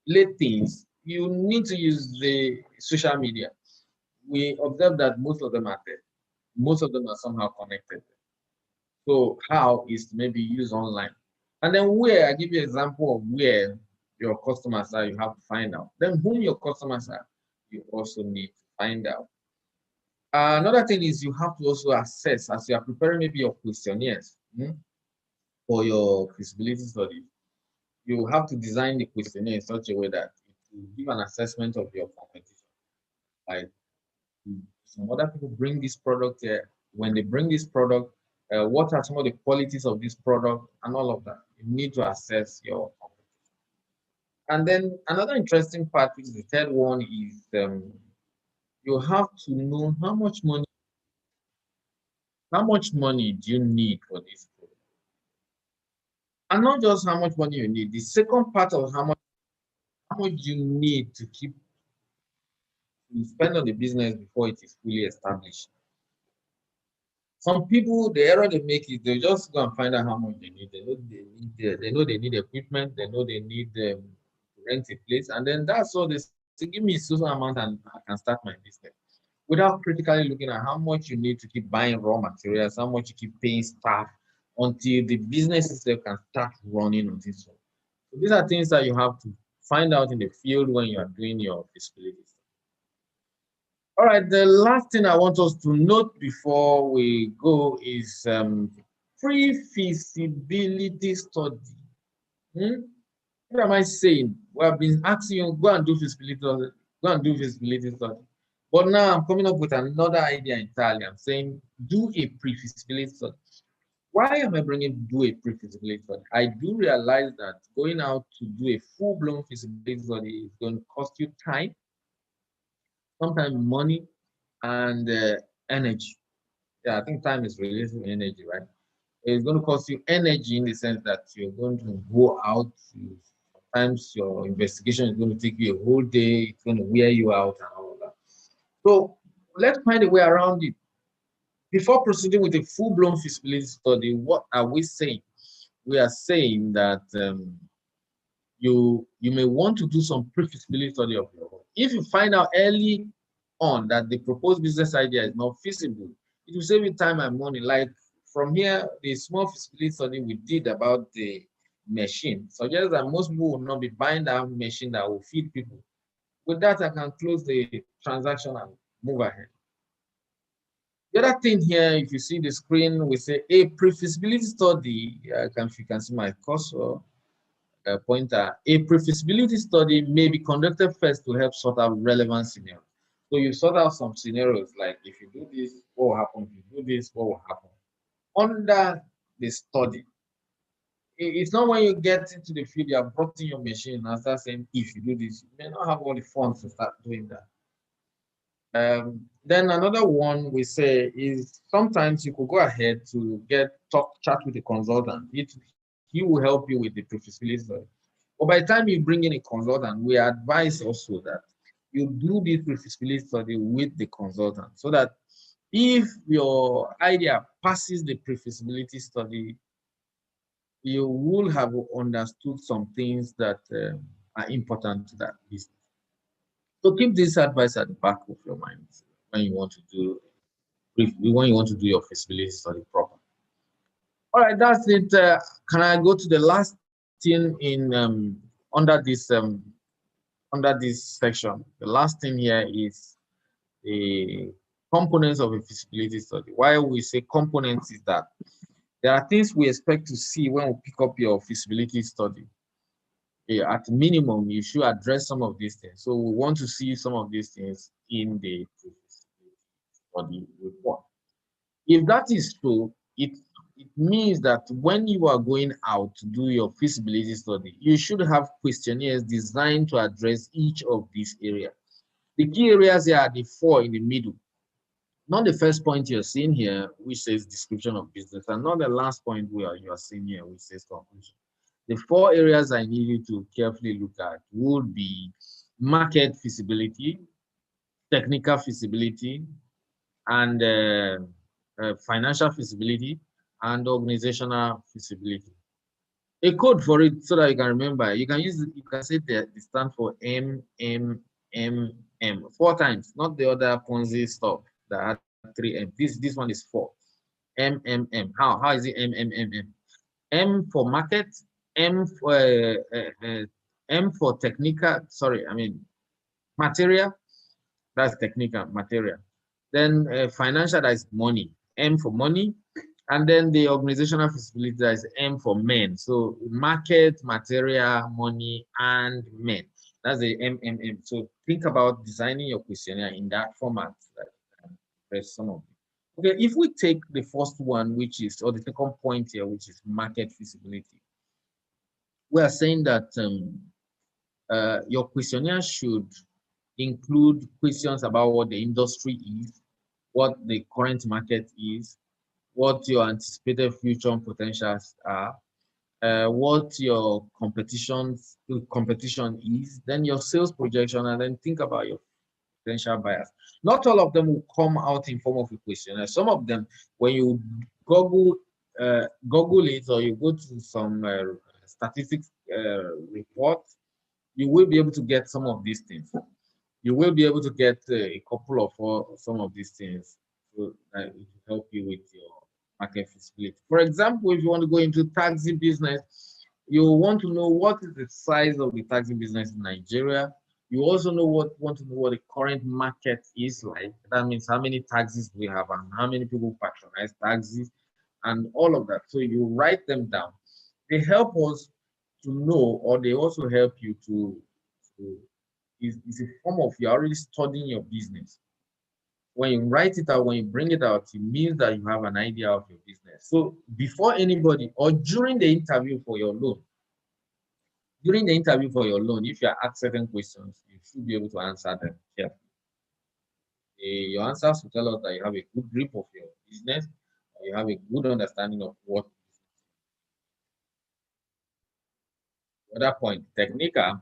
late teens, you need to use the social media. We observe that most of them are there. Most of them are somehow connected. So how is to maybe use online. And then where, I give you an example of where your customers are, you have to find out. Then whom your customers are, you also need to find out. Another thing is you have to also assess, as you are preparing maybe your questionnaires for your feasibility study, you have to design the questionnaire in such a way that it will give an assessment of your competition. Like, some other people bring this product here. When they bring this product, what are some of the qualities of this product and all of that? You need to assess your competition. And then another interesting part, which is the third one, is you have to know how much money do you need for this product. And not just how much money you need. The second part of how much you need to keep to spend on the business before it is fully established. Some people, the error they make is they just go and find out how much they need. They know they need equipment. They know they need to rent a place, and then that's all they say. Give me so amount, and I can start my business, without critically looking at how much you need to keep buying raw materials, how much you keep paying staff until the business itself can start running on its own. So these are things that you have to find out in the field when you are doing your feasibility. All right, the last thing I want us to note before we go is pre-feasibility study. What am I saying? We have been asking you, go and do feasibility study, go and do feasibility study. But now I'm coming up with another idea entirely. I'm saying do a pre-feasibility study. Why am I bringing do a pre-feasibility study? I do realize that going out to do a full-blown feasibility study is going to cost you time, sometimes money, and energy. Yeah, I think time is related to energy, right? It's going to cost you energy in the sense that you're going to go out. Sometimes your investigation is going to take you a whole day. It's going to wear you out and all of that. So let's find a way around it. Before proceeding with a full-blown feasibility study, what are we saying? We are saying that you may want to do some pre-feasibility study of your own. If you find out early on that the proposed business idea is not feasible, it will save you time and money. Like from here, the small feasibility study we did about the machine suggests that most people will not be buying that machine that will feed people. With that, I can close the transaction and move ahead. The other thing here, if you see the screen, we say a pre-feasibility study. If you can see my cursor pointer, a pre-feasibility study may be conducted first to help sort out relevant scenarios. So you sort out some scenarios like if you do this, what will happen? If you do this, what will happen? Under the study, it's not when you get into the field, you are brought in your machine and start saying, if you do this, you may not have all the funds to start doing that. Then another one we say is sometimes you could go ahead to chat with a consultant. He will help you with the pre-feasibility study. But by the time you bring in a consultant, we advise also that you do this pre-feasibility study with the consultant so that if your idea passes the pre-feasibility study, you will have understood some things that are important to that business. So keep this advice at the back of your mind when you want to do your feasibility study proper. All right, that's it. Can I go to the last thing in under this section? The last thing here is the components of a feasibility study. Why we say components is that there are things we expect to see when we pick up your feasibility study. At minimum, you should address some of these things. So we want to see some of these things in the study report. If that is true, it means that when you are going out to do your feasibility study, you should have questionnaires designed to address each of these areas. The key areas here are the four in the middle. Not the first point you're seeing here, which says description of business, and not the last point where you are seeing here, which says conclusion. The four areas I need you to carefully look at would be market feasibility, technical feasibility, and financial feasibility, and organizational feasibility. A code for it so that you can remember. You can use it, you can say that it stands for M 4 times, not the other Ponzi stuff that had 3 M. This one is 4. M. How is it M? M for market, M for M for technical. Sorry, I mean material. That's technical material. Then financial, that is money. M for money. And then the organizational feasibility, that is M for men. So market, material, money, and men. That's the M. So think about designing your questionnaire in that format. There's some of it. Okay, if we take the first one, which is, or the second point here, which is market feasibility, we are saying that your questionnaire should include questions about what the industry is, what the current market is, what your anticipated future potentials are, what your competition is, then your sales projection, and then think about your potential buyers. Not all of them will come out in form of a questionnaire. Some of them, when you Google Google it, or you go to some statistics report, you will be able to get some of these things. You will be able to get a couple of some of these things, so that it will help you with your market feasibility. For example, if you want to go into taxi business, you want to know what is the size of the taxi business in Nigeria. You also want to know what the current market is like. That means how many taxis we have and how many people patronize taxis and all of that. So you write them down. They help us to know, or they also help you to it's a form of you're already studying your business. When you write it out, when you bring it out, it means that you have an idea of your business. So before anybody, or during the interview for your loan, if you are asked certain questions, you should be able to answer them carefully. Your answers will tell us that you have a good grip of your business, or you have a good understanding of what. Other point, technical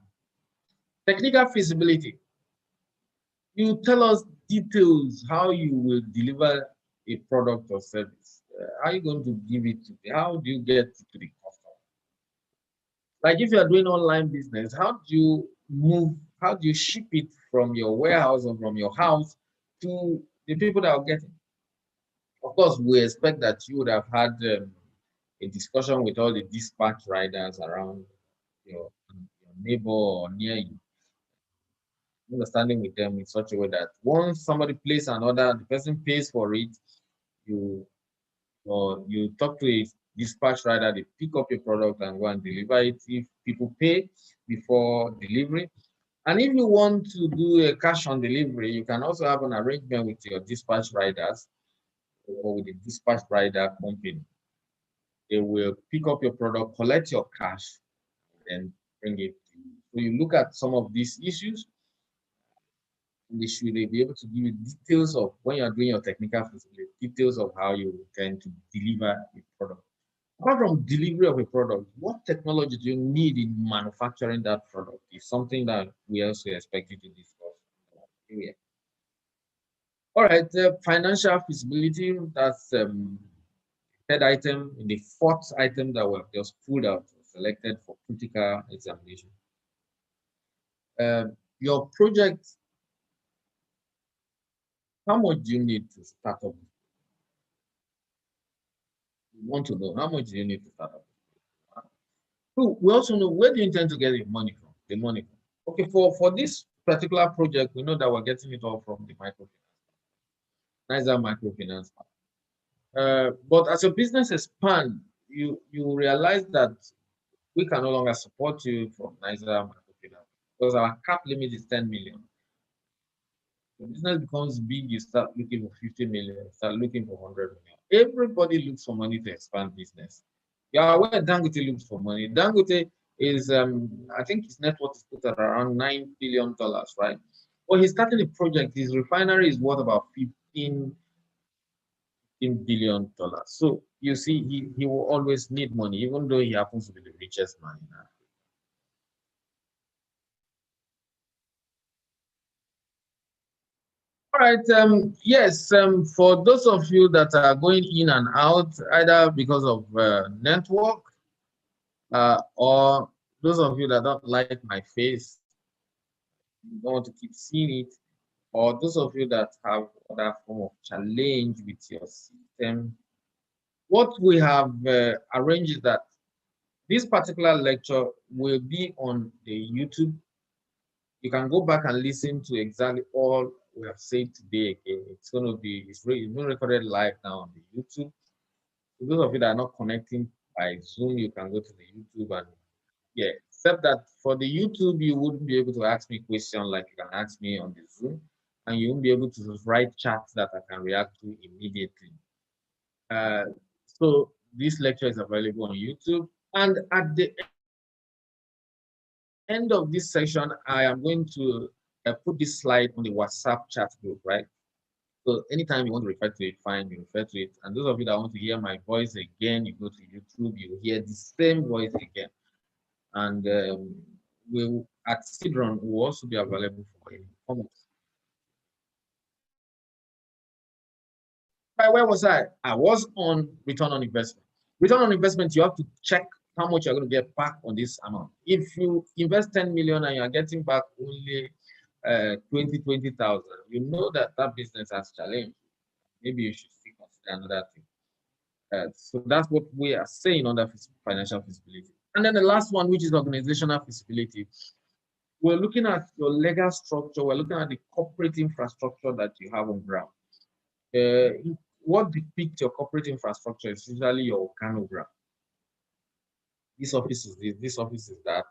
feasibility. You tell us details how you will deliver a product or service. How are you going to give it to how do you get it to the customer? Like if you are doing online business, how do you ship it from your warehouse or from your house to the people that are getting? Of course, we expect that you would have had a discussion with all the dispatch riders around your neighbor or near you, understanding with them in such a way that once somebody places an order, the person pays for it, you or you talk to a dispatch rider, they pick up your product and go and deliver it if people pay before delivery. And if you want to do a cash on delivery, you can also have an arrangement with your dispatch riders or with the dispatch rider company. They will pick up your product, collect your cash, and bring it to you. So you look at some of these issues, they should be able to give you details of when you're doing your technical feasibility, details of how you intend to deliver a product. Apart from delivery of a product, what technology do you need in manufacturing that product is something that we also expect you to discuss. area. All right, financial feasibility, that's third item in the fourth item that we've just pulled out, selected for critical examination. Your project, how much do you need to start up? You want to know how much do you need to start up? So we also know, where do you intend to get the money from? The money from. Okay, for this particular project, we know that we're getting it all from the microfinance, NISA microfinance. But as your business expands, you realize that we can no longer support you from NISA microfinance because our cap limit is 10 million. The business becomes big, you start looking for 50 million, you start looking for 100 million. Everybody looks for money to expand business. You are aware Dangote looks for money. Dangote is, I think his net worth is put at around $9 billion, right? Well, he's starting a project. His refinery is worth about $15 billion. So you see, he will always need money, even though he happens to be the richest man in Africa. All right. Yes. For those of you that are going in and out, either because of network, or those of you that don't like my face, you don't want to keep seeing it, or those of you that have other form of challenge with your system, what we have arranged is that this particular lecture will be on the YouTube. You can go back and listen to exactly all we have said today again. It's going to be, it's being recorded live now on the YouTube. For those of you that are not connecting by Zoom, you can go to the YouTube and yeah, except that for the YouTube, you wouldn't be able to ask me questions like you can ask me on the Zoom, and you won't be able to write chats that I can react to immediately. Uh, so this lecture is available on YouTube, and at the end of this session, I am going to put this slide on the WhatsApp chat group, right? So anytime you want to refer to it, fine, you refer to it. And those of you that want to hear my voice again, you go to YouTube, you hear the same voice again. And we'll, at Sidron, will also be available for any comments. Where was I? I was on return on investment. Return on investment, you have to check how much you're going to get back on this amount. If you invest 10 million and you're getting back only 20,000, you know that that business has challenged. Maybe you should still consider another thing. So that's what we are saying under financial feasibility. And then the last one, which is organizational feasibility. We're looking at your legal structure. We're looking at the corporate infrastructure that you have on ground. What depicts your corporate infrastructure is usually your organogram. This office is this office is that,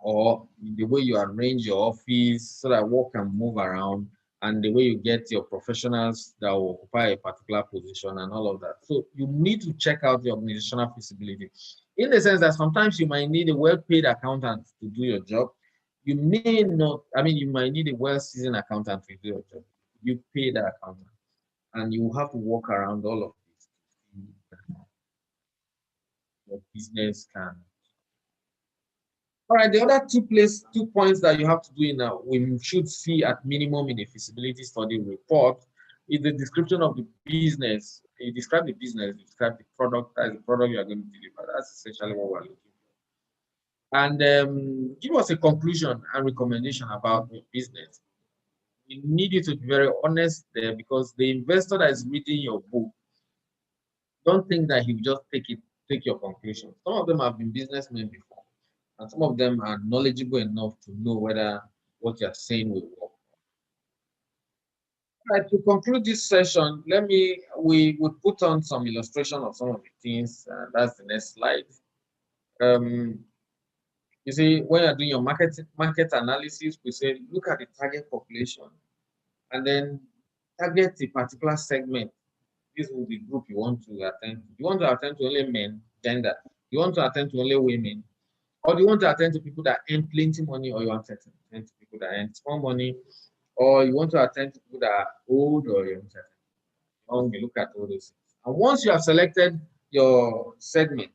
or the way you arrange your office so that work can move around, and the way you get your professionals that will occupy a particular position and all of that. So you need to check out the organizational feasibility in the sense that sometimes you might need a well-paid accountant to do your job. You may not, I mean, you might need a well-seasoned accountant to do your job. You pay that accountant, and you have to work around all of this to see your business can. All right, the other two points that you have to do in a, we should see at minimum in a feasibility study report is the description of the business. You describe the business, you describe the product, as the product you are going to deliver. That's essentially what we're looking for. And give us a conclusion and recommendation about your business. You need you to be very honest there, because the investor that is reading your book, don't think that he will just take your conclusion. Some of them have been businessmen before, and some of them are knowledgeable enough to know whether what you're saying will work. Right, to conclude this session, we would put on some illustration of some of the things. That's the next slide. You see, when you're doing your market analysis, we say look at the target population and then target a particular segment. This will be the group you want to attend to. You want to attend to only men, gender. You want to attend to only women, or do you want to attend to people that earn plenty money, or you want to attend to people that earn small money, or you want to attend to people that are old, or you want to look at all those things. And once you have selected your segment,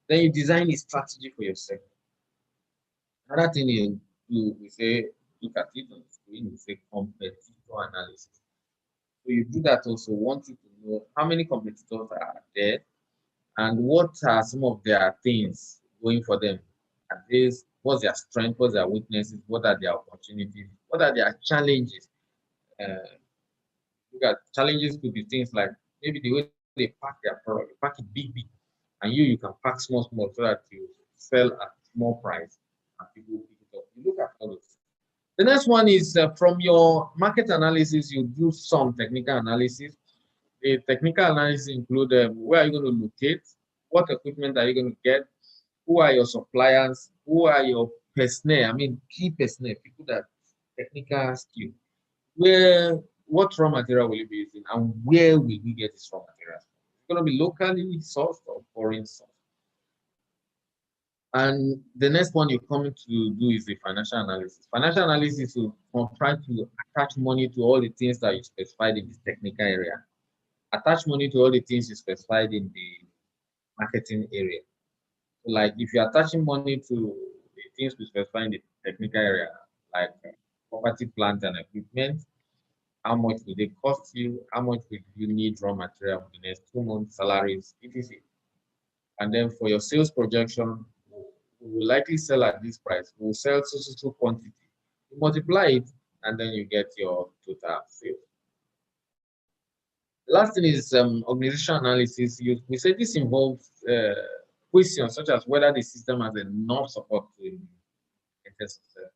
then you design a strategy for your segment. Another thing is we say look at it on the doing is a competitor analysis. So you do that also, want you to know how many competitors are there and what are some of their things going for them. At this, what's their strength, what's their weaknesses, what are their opportunities, what are their challenges. Uh, Look at challenges could be things like maybe the way they pack their product, they pack it big, big, and you can pack small, small so that you sell at small price and people pick it up. You look at all those. The next one is from your market analysis, you do some technical analysis. The technical analysis include where are you going to locate, what equipment are you going to get, who are your suppliers, who are your personnel, I mean key personnel, people that technical skill, where what raw material will you be using and where will we get this raw material? It's going to be locally sourced or foreign sourced. And the next one you're coming to do is the financial analysis. Financial analysis will try to attach money to all the things that you specified in this technical area. Attach money to all the things you specified in the marketing area. So like if you're attaching money to the things we specify in the technical area, like property, plant, and equipment, how much will they cost you? How much will you need raw material for the next 2 months' salaries, etc. And then for your sales projection, we will likely sell at this price. We'll sell so quantity. You multiply it, and then you get your total sales. The last thing is organizational analysis. We say this involves questions such as whether the system has enough support to enter success.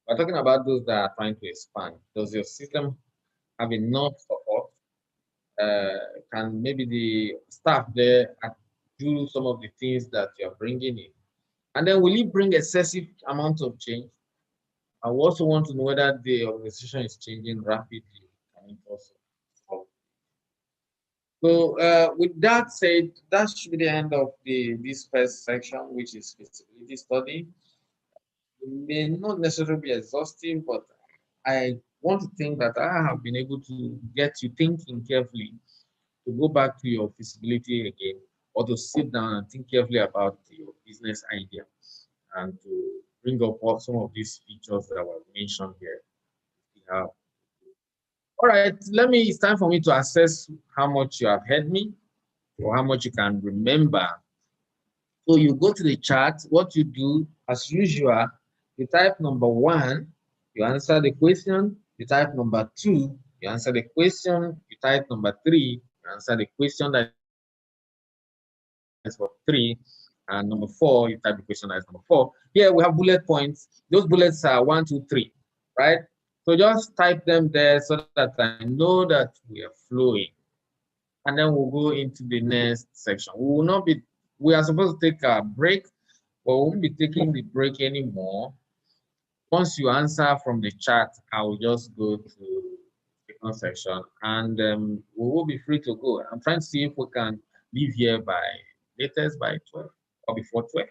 We're talking about those that are trying to expand. Does your system have enough support? Can maybe the staff there do some of the things that you're bringing in? And then will it bring excessive amount of change? I also want to know whether the organization is changing rapidly. Can it also solve? So with that said, that should be the end of this first section, which is feasibility study. It may not necessarily be exhaustive, but I want to think that I have been able to get you thinking carefully to go back to your feasibility again, or to sit down and think carefully about your business idea and to bring up all some of these features that were mentioned here. Yeah. All right, it's time for me to assess how much you have heard me or how much you can remember. So you go to the chart, what you do as usual, you type number 1, you answer the question, you type number 2, you answer the question, you type number 3, you answer the question that is for 3, and number 4, you type the question that is number 4. Here we have bullet points. Those bullets are 1, 2, 3, right? So just type them there so that I know that we are flowing. And then we'll go into the next section. We are supposed to take a break, but we won't be taking the break anymore. Once you answer from the chat, I will just go to the second section and we will be free to go. I'm trying to see if we can leave here by latest by 12 or before 12,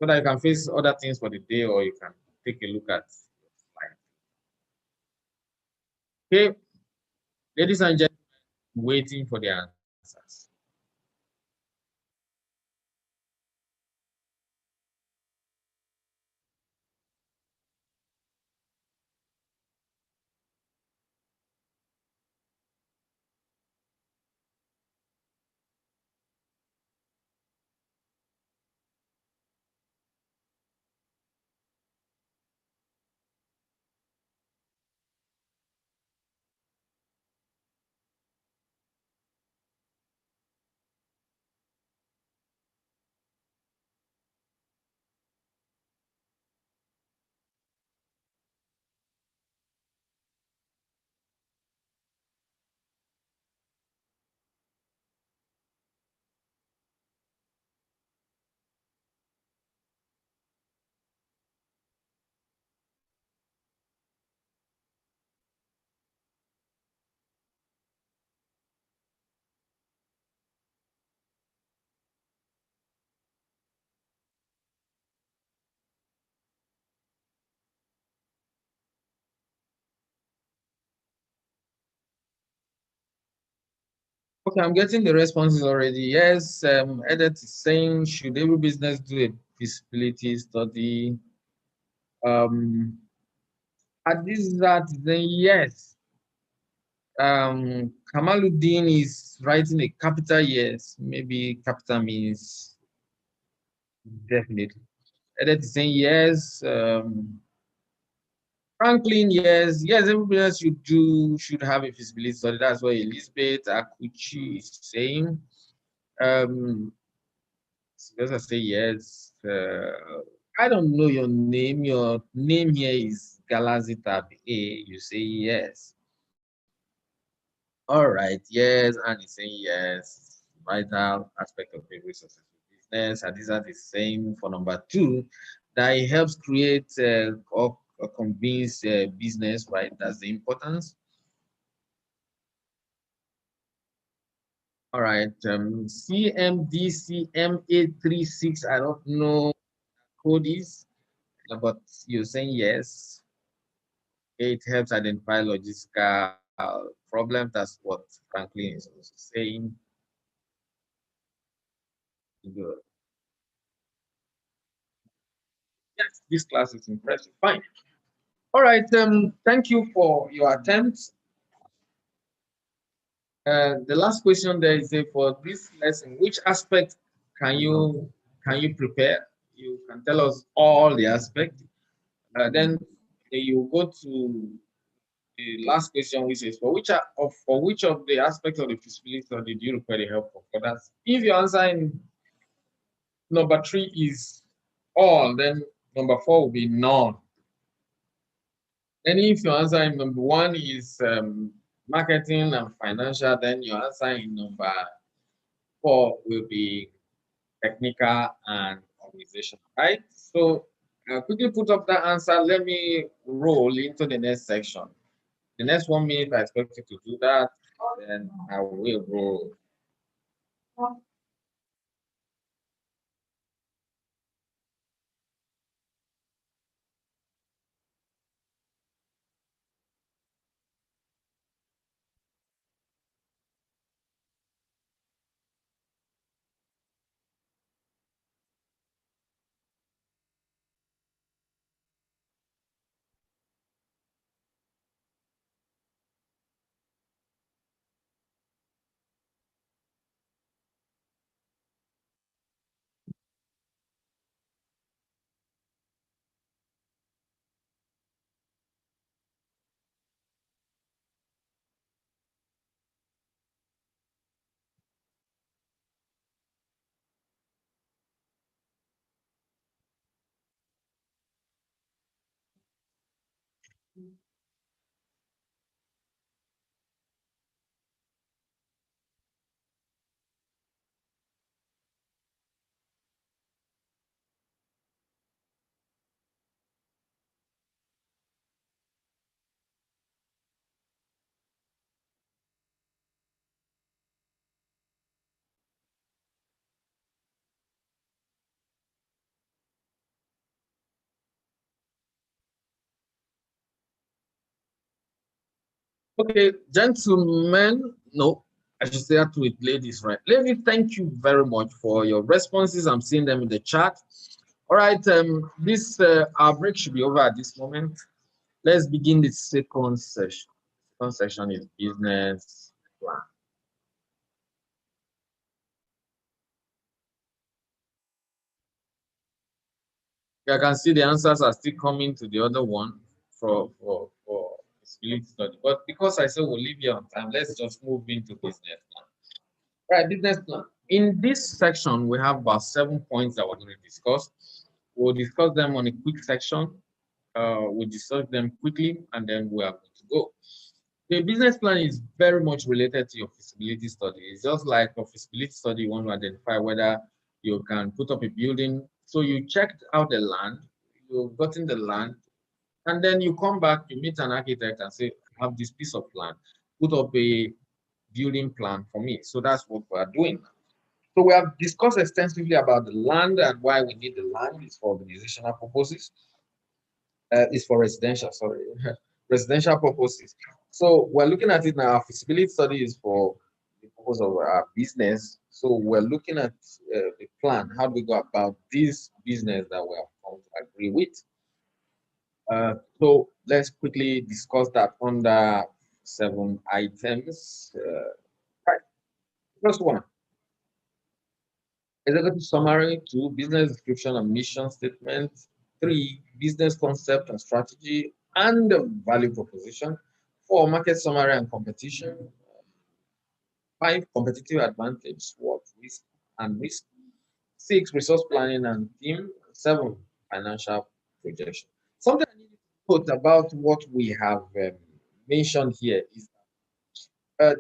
so that you can face other things for the day or you can take a look at your slide. Okay, ladies and gentlemen, waiting for the answers. Okay, I'm getting the responses already. Yes, Edit is saying, should every business do a feasibility study? Adizat is saying yes. Kamaluddin is writing a capital yes. Maybe capital means definitely. Edet is saying yes. Franklin, yes. Yes, everybody else should have a feasibility study. That's what Elizabeth Akuchi is saying. Because I say yes. I don't know your name. Your name here is Galazita A. You say yes. All right, yes, and he's saying yes. Vital aspect of every successful business. Adizat is saying for number two that it helps create or convince business, right? That's the importance. All right, CMDCM836. I don't know code is, but you're saying yes. It helps identify logistical problems. That's what Franklin is also saying. Good. Yes, this class is impressive. Fine. All right. Thank you for your attempt. The last question there is for this lesson, which aspect can you prepare? You can tell us all the aspects. Then you go to the last question, which is for which of the aspects of the feasibility study do you require the help of others? If your answer in number three is all, then number four will be none. And if your answer in number one is marketing and financial, then your answer in number four will be technical and organizational, right? So quickly put up that answer. Let me roll into the next section. The next 1 minute, I expect you to do that. Then I will roll. Okay, gentlemen, no, I should say that to it, ladies, right? Ladies, thank you very much for your responses. I'm seeing them in the chat. All right, this our break should be over at this moment. Let's begin the second session. Second section is business plan. I can see the answers are still coming to the other one for feasibility study. But because I said we'll leave you on time, let's just move into business plan. Right, business plan. In this section, we have about 7 points that we're going to discuss. We'll discuss them on a quick section. We'll discuss them quickly, and then we are going to go. The business plan is very much related to your feasibility study. It's just like a feasibility study, you want to identify whether you can put up a building. So you checked out the land, you've gotten the land, and then you come back, you meet an architect and say, I have this piece of land, put up a building plan for me. So that's what we're doing. So we have discussed extensively about the land and why we need the land. It's for organizational purposes. It's for residential, sorry, residential purposes. So we're looking at it now. Our feasibility study is for the purpose of our business. So we're looking at the plan. How do we go about this business that we have come to agree with? So let's quickly discuss that under 7 items. Right. First one, executive summary. Two, business description and mission statement. Three, business concept and strategy and the value proposition. Four, market summary and competition. Five, competitive advantage, what risk and risk. Six, resource planning and team. Seven, financial projection. Something I need to put about what we have mentioned here is uh,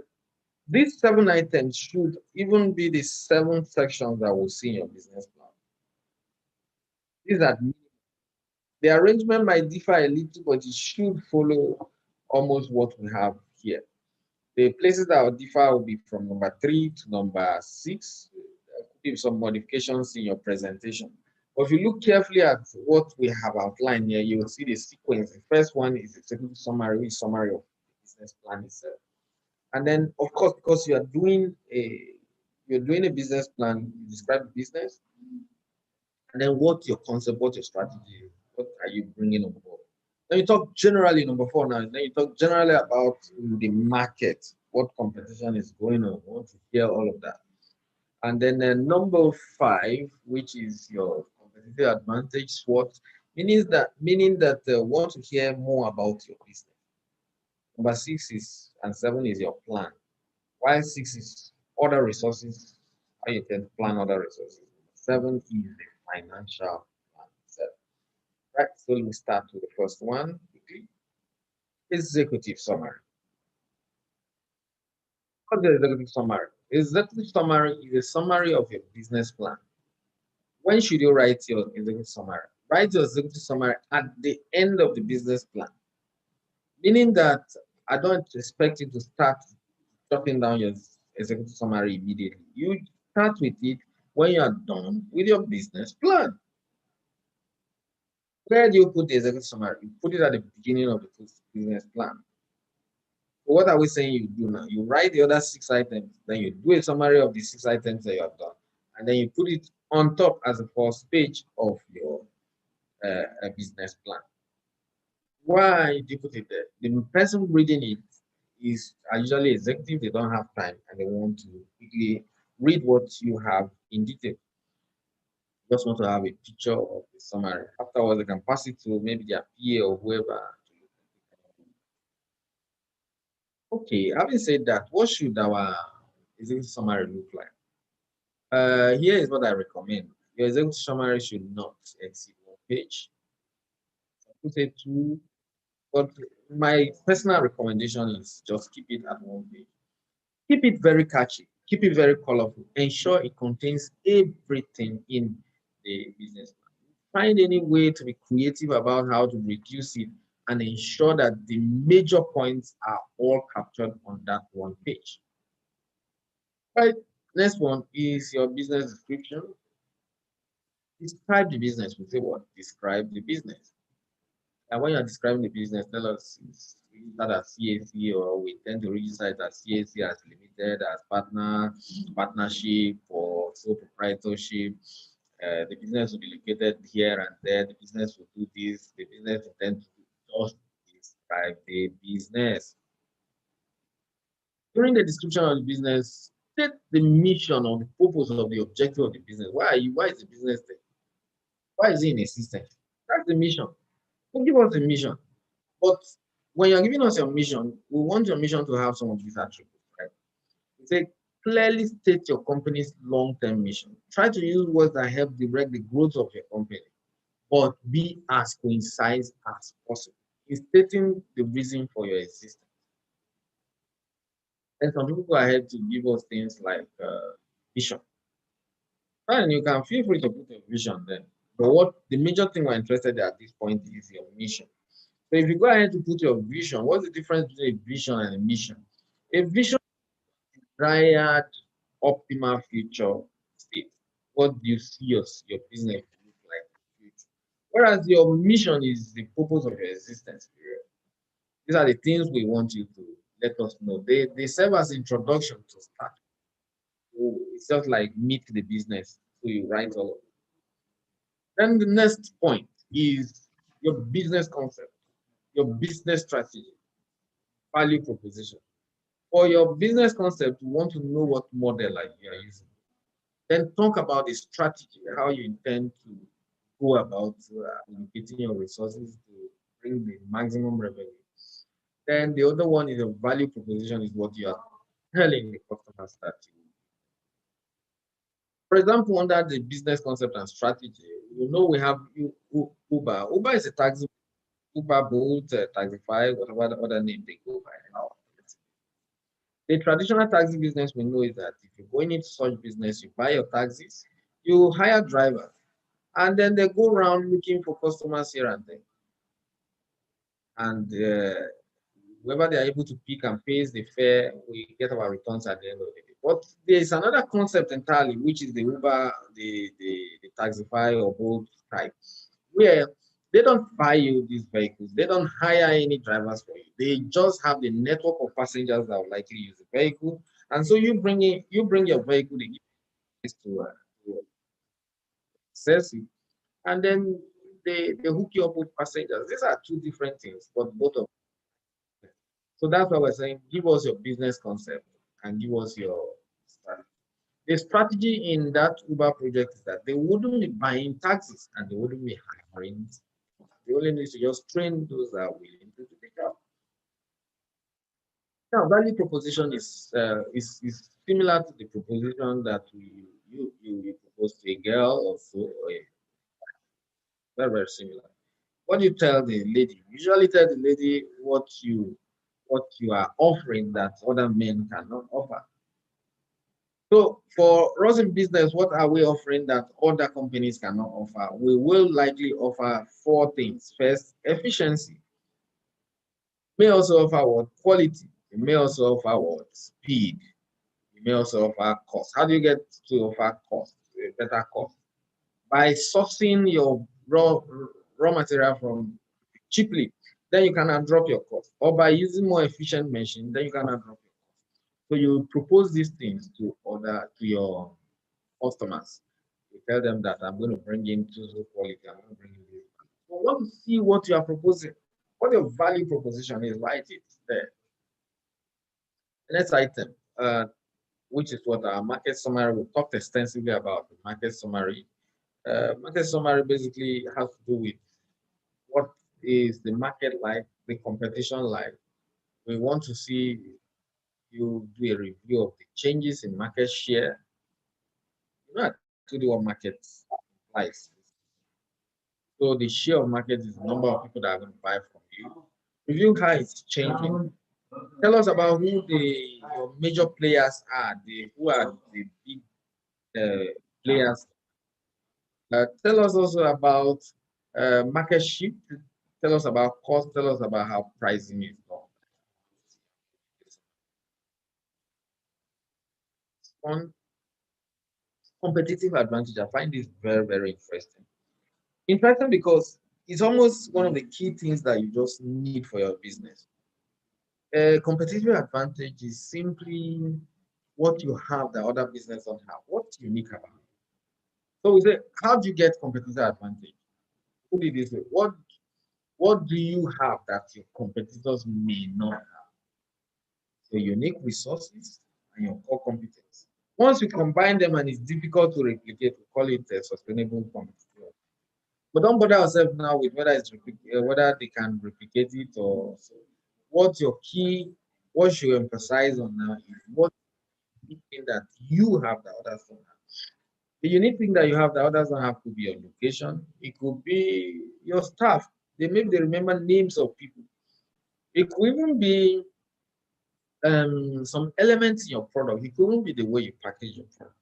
these 7 items should even be the 7 sections that we'll see in your business plan. These are the arrangement might differ a little, but it should follow almost what we have here. The places that will differ will be from number 3 to number 6. There could be some modifications in your presentation. But if you look carefully at what we have outlined here, you will see the sequence. The first one is a technical summary, which is summary of the business plan itself. And then, of course, because you're doing a business plan, you describe the business, and then what your concept, what your strategy is, what are you bringing on board. Then you talk generally, number 4 now, then you talk generally about the market, what competition is going on, want to hear all of that. And then number 5, which is your competitive advantage SWOT, meaning that want to hear more about your business. Number 6 is and 7 is your plan. While 6 is other resources, how you can plan other resources. 7 is the financial plan itself. Right, so we start with the first one quickly. Executive summary. What's the executive summary? Executive summary is a summary of your business plan. When should you write your executive summary? Write your executive summary at the end of the business plan, meaning that I don't expect you to start jotting down your executive summary immediately. You start with it when you are done with your business plan. Where do you put the executive summary? You put it at the beginning of the business plan. So what are we saying you do now? You write the other 6 items, then you do a summary of the 6 items that you have done, and then you put it on top as the first page of your business plan. Why do you put it there? The person reading it are usually executive, they don't have time, and they want to quickly read what you have in detail. Just want to have a picture of the summary. Afterwards, they can pass it to maybe their PA or whoever. Okay, having said that, what should our executive summary look like? Here is what I recommend. Your executive summary should not exceed 1 page. I could say 2, but my personal recommendation is just keep it at 1 page. Keep it very catchy. Keep it very colorful. Ensure it contains everything in the business plan. Find any way to be creative about how to reduce it and ensure that the major points are all captured on that 1 page. Right. Next one is your business description. Describe the business. We say what? Describe the business. And when you're describing the business, tell us is that as CAC, or we tend to register it as CAC, as limited, as partnership, or sole proprietorship. The business will be located here and there. The business will do this. The business will tend to just describe the business. During the description of the business, state the mission or the purpose of the objective of the business. Why is the business there? Why is it in existence? That's the mission. Don't give us a mission. But when you're giving us your mission, we want your mission to have some of these attributes, right? We say clearly state your company's long-term mission. Try to use words that help direct the growth of your company, but be as concise as possible in stating the reason for your existence. And some people go ahead to give us things like vision. And you can feel free to put a vision there. But what the major thing we're interested in at this point is your mission. So if you go ahead to put your vision, what's the difference between a vision and a mission? A vision is desired optimal future state. What do you see your business look like in the future? Whereas your mission is the purpose of your existence period. These are the things we want you to let us know. They serve as introduction to start. So it's just like meet the business. So you write all of it. Then the next point is your business concept, your business strategy, value proposition. For your business concept, you want to know what model like you are using. Then talk about the strategy, how you intend to go about allocating your resources to bring the maximum revenue. Then the other one is a value proposition, is what you are telling the customers that you. For example, under the business concept and strategy, you know we have Uber. Uber is a taxi. Uber, Bolt, Taxify, whatever the other name they go by now. The traditional taxi business we know is that if you're going into such business, you buy your taxis, you hire drivers, and then they go around looking for customers here and there. And whoever they are able to pick and pays the fare, we get our returns at the end of the day. But there is another concept entirely, which is the Uber, the Taxify or Bolt type, where they don't buy you these vehicles. They don't hire any drivers for you. They just have the network of passengers that will likely use the vehicle. And so you bring your vehicle, they give you to access it, and then they hook you up with passengers. These are two different things, but both of them. So that's why we're saying give us your business concept and give us your strategy. The strategy in that Uber project is that they wouldn't be buying taxis and they wouldn't be hiring. They only need to just train those that are willing to do the job. Now, value proposition is similar to the proposition that you propose to a girl or so, or very, very similar. What do you tell the lady? You usually tell the lady what you are offering that other men cannot offer. So for us in business, what are we offering that other companies cannot offer? We will likely offer four things. First, efficiency. May also offer what? Quality. It may also offer what? Speed. It may also offer cost. How do you get to offer cost? A better cost? By sourcing your raw material from cheaply, then you can drop your cost. Or by using more efficient machine, then you can drop your cost. So you propose these things to your customers. You tell them that I'm going to bring in two quality, I'm going to bring in this. So we want to see what you are proposing, what your value proposition is, write it there. The next item, which is what our market summary, we talked extensively about the market summary. Market summary basically has to do with what is the market like, the competition like. We want to see you do a review of the changes in market share. You know, to do what market likes. So the share of market is the number of people that are going to buy from you. Review how it's changing. Tell us about who your major players are, who are the big players. Tell us also about market shift. Tell us about cost. Tell us about how pricing is done. On competitive advantage, I find this very, very interesting. Interesting because it's almost one of the key things that you just need for your business. Competitive advantage is simply what you have that other business don't have. What's unique about it? So we say, how do you get competitive advantage? Put it this way: what do you have that your competitors may not have? Your unique resources and your core competence. Once you combine them and it's difficult to replicate, we call it a sustainable competitive. But don't bother yourself now with whether they can replicate it or so. What's your key? What you emphasize on now is what thing that you have that others don't have. The unique thing that you have that others don't have could be your location. It could be your staff. They remember names of people. It could even be some elements in your product. It could even be the way you package your product.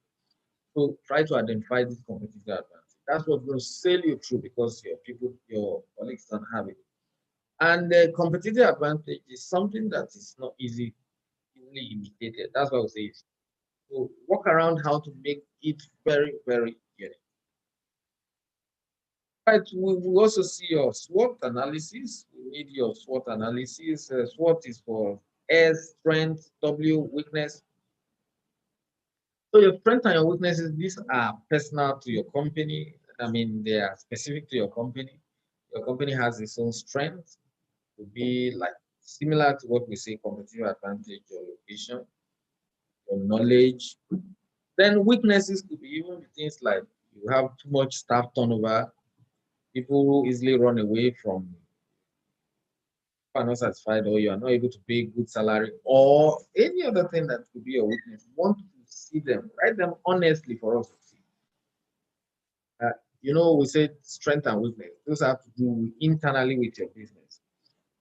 So try to identify this competitive advantage. That's what's going to sail you through because your colleagues don't have it. And the competitive advantage is something that is not easily imitated. That's why we say it. So work around how to make it very, very unique. Right, we will also see your SWOT analysis. We need your SWOT analysis. SWOT is for S, strength, W, weakness. So your strengths and your weaknesses, these are personal to your company. I mean, they are specific to your company. Your company has its own strength, to be like similar to what we say competitive advantage, your location, your knowledge. Then weaknesses could be even things like you have too much staff turnover, people who easily run away from, are not satisfied, or you are not able to pay good salary, or any other thing that could be your weakness. You want to see them, write them honestly for us to see. Uh, we say strength and weakness. Those have to do internally with your business.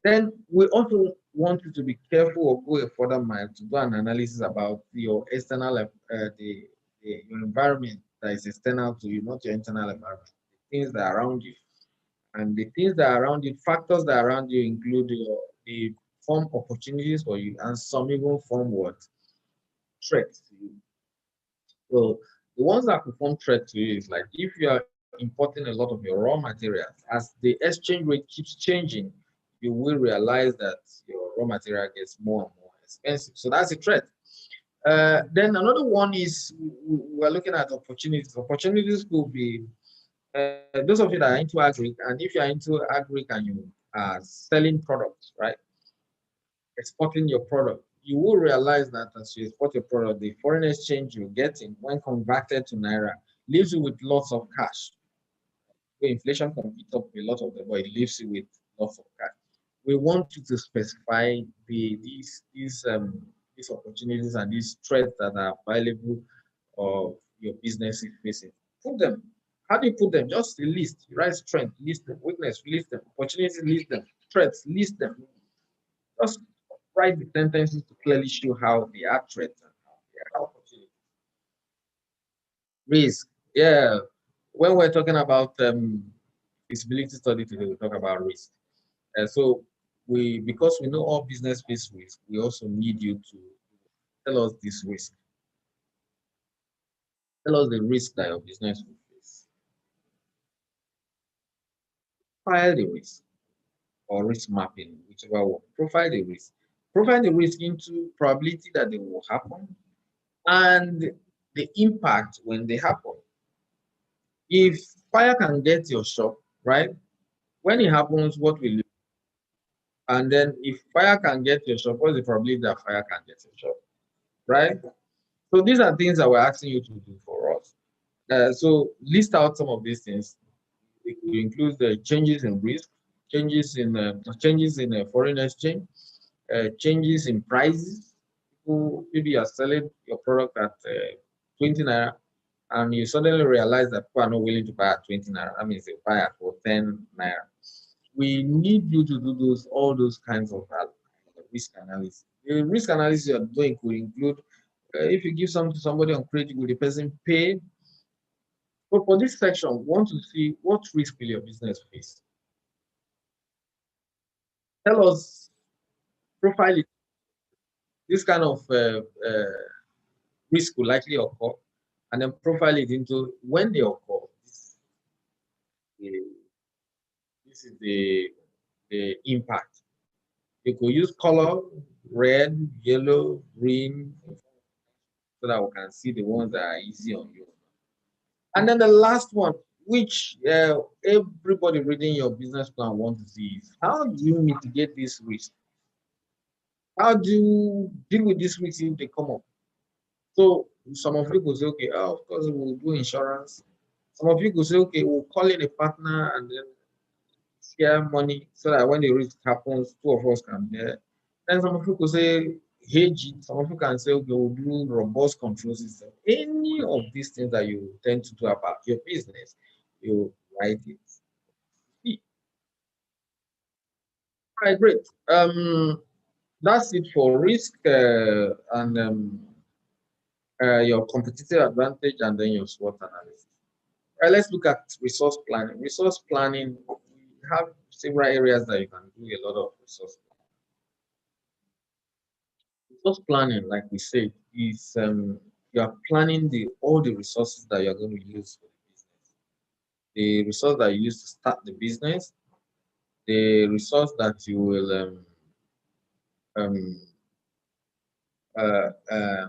Then we also want you to be careful or go a further mile to do an analysis about your external, your environment that is external to you, not your internal environment, the things that are around you. And the things that are around you, factors that are around you include the form opportunities for you, and some even form what? Threats to you. So the ones that could form threat to you is like if you are importing a lot of your raw materials, as the exchange rate keeps changing, you will realize that your raw material gets more and more expensive. So that's a threat. Then another one is we're looking at opportunities. Opportunities could be those of you that are into agri, and if you're into agri and you are selling products, right, exporting your product, you will realize that as you export your product, the foreign exchange you're getting when converted to naira leaves you with lots of cash. So inflation can eat up a lot of them, but it leaves you with lots of cash. We want you to specify these opportunities and these threats that are available of your business is facing. Put them. How do you put them? Just a list. You write strength, list them. Weakness, list them. Opportunities, list them. Threats, list them. Just write the sentences to clearly show how they are threats and how they are opportunities. Risk. Yeah. When we're talking about feasibility study today, we talk about risk. So because we know all business face risk, we also need you to tell us this risk. Tell us the risk that your business will face. File the risk or risk mapping, whichever one. Profile the risk. Profile the risk into probability that they will happen and the impact when they happen. If fire can get your shop, right? When it happens, what will you? And then if fire can get your shop, what's the probability that fire can get your shop, right? So these are things that we're asking you to do for us. So list out some of these things. It could include the changes in risk, changes in foreign exchange, changes in prices. Maybe you are selling your product at 20 naira, and you suddenly realize that people are not willing to buy at 20 naira. That means they buy at for 10 naira. We need you to do all those kinds of risk analysis. The risk analysis you're doing could include if you give something to somebody on credit, will the person pay? But for this section, we want to see what risk will your business face. Tell us, profile it. This kind of risk will likely occur, and then profile it into when they occur. This is the impact. You could use color, red, yellow, green, so that we can see the ones that are easy on you. And then the last one, which everybody reading your business plan wants to see, is how do you mitigate this risk? How do you deal with this risk if they come up? So some of you could say, okay, of course we'll do insurance. Some of you could say, okay, we'll call in a partner and then share money so that when the risk happens, two of us can bear. Then some of you could say hedge it. Some of you can say, okay, we'll do robust control system. Any of these things that you tend to do about your business, you write it. All right, great. That's it for risk and your competitive advantage and then your SWOT analysis. All right, let's look at resource planning. Resource planning, we have several areas that you can do a lot of resource planning. Resource planning, like we said, is you are planning all the resources that you're going to use for the business. The resource that you use to start the business, the resource that you will um, uh, uh,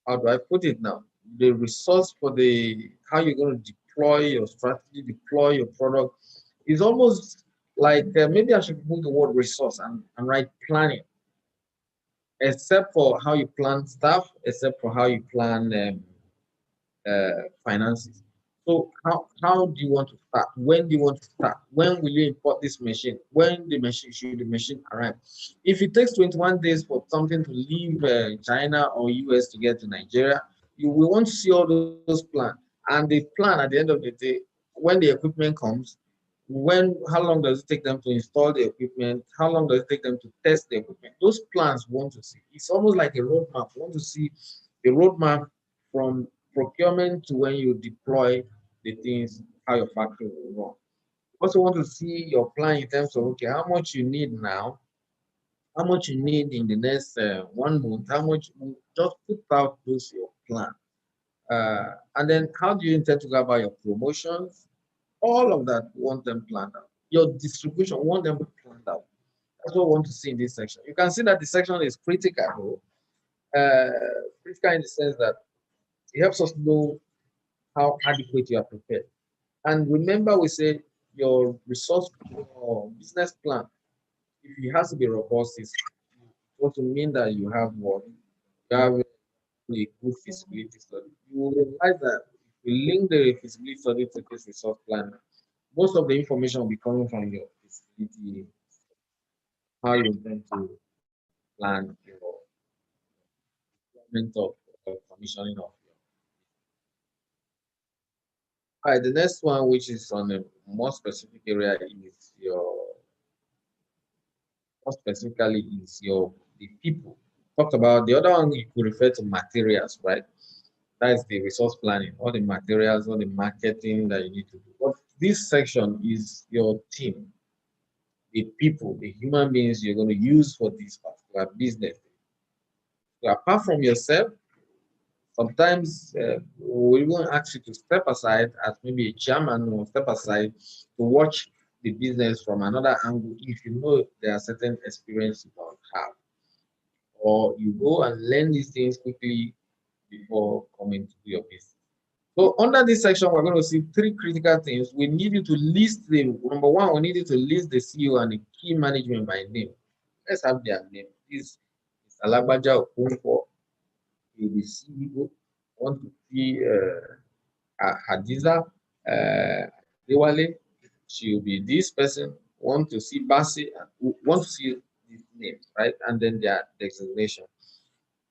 how do I put it now? The resource for the how you're going to deploy your strategy, deploy your product, It's almost like maybe I should remove the word resource and write planning, except for how you plan staff, except for how you plan finances. So how do you want to start? When do you want to start? When will you import this machine? When the machine should the machine arrive? If it takes 21 days for something to leave China or US to get to Nigeria, you will want to see all those plans. And the plan at the end of the day, when the equipment comes, how long does it take them to install the equipment? How long does it take them to test the equipment? Those plans we want to see. It's almost like a roadmap. We want to see the roadmap from procurement to when you deploy the things, how your factory will run. Also want to see your plan in terms of, okay, how much you need now, how much you need in the next 1 month, how much, just put out those your plan. And then how do you intend to go about your promotions? All of that, we want them planned out. Your distribution, we want them planned out. That's what we want to see in this section. You can see that the section is critical, uh, critical in the sense that it helps us know how adequate you are prepared. And remember, we say your resource, your business plan, if it has to be robust, it's going to mean that you have what? You have a good feasibility study. You will realize that if you link the feasibility study to this resource plan, most of the information will be coming from your feasibility, how you intend to plan your deployment of commissioning of your. All right, the next one, which is on a more specific area, is your more specifically is your the people. Talked about the other one you could refer to materials, right? That is the resource planning, all the materials, all the marketing that you need to do. But this section is your team, the people, the human beings you're going to use for this particular business. So apart from yourself, sometimes we will ask you to step aside as maybe a chairman or step aside to watch the business from another angle if you know there are certain experience you don't have. Or you go and learn these things quickly before coming to do your business. So under this section, we're going to see three critical things. We need you to list the number one, we need you to list the CEO and the key management by name. Let's have their name. This is Alagbaja Okonkwo, he will be CEO. Want to see Hadiza Dewale, she will be this person. Want to see Basi, want to see these names, right? And then their designation.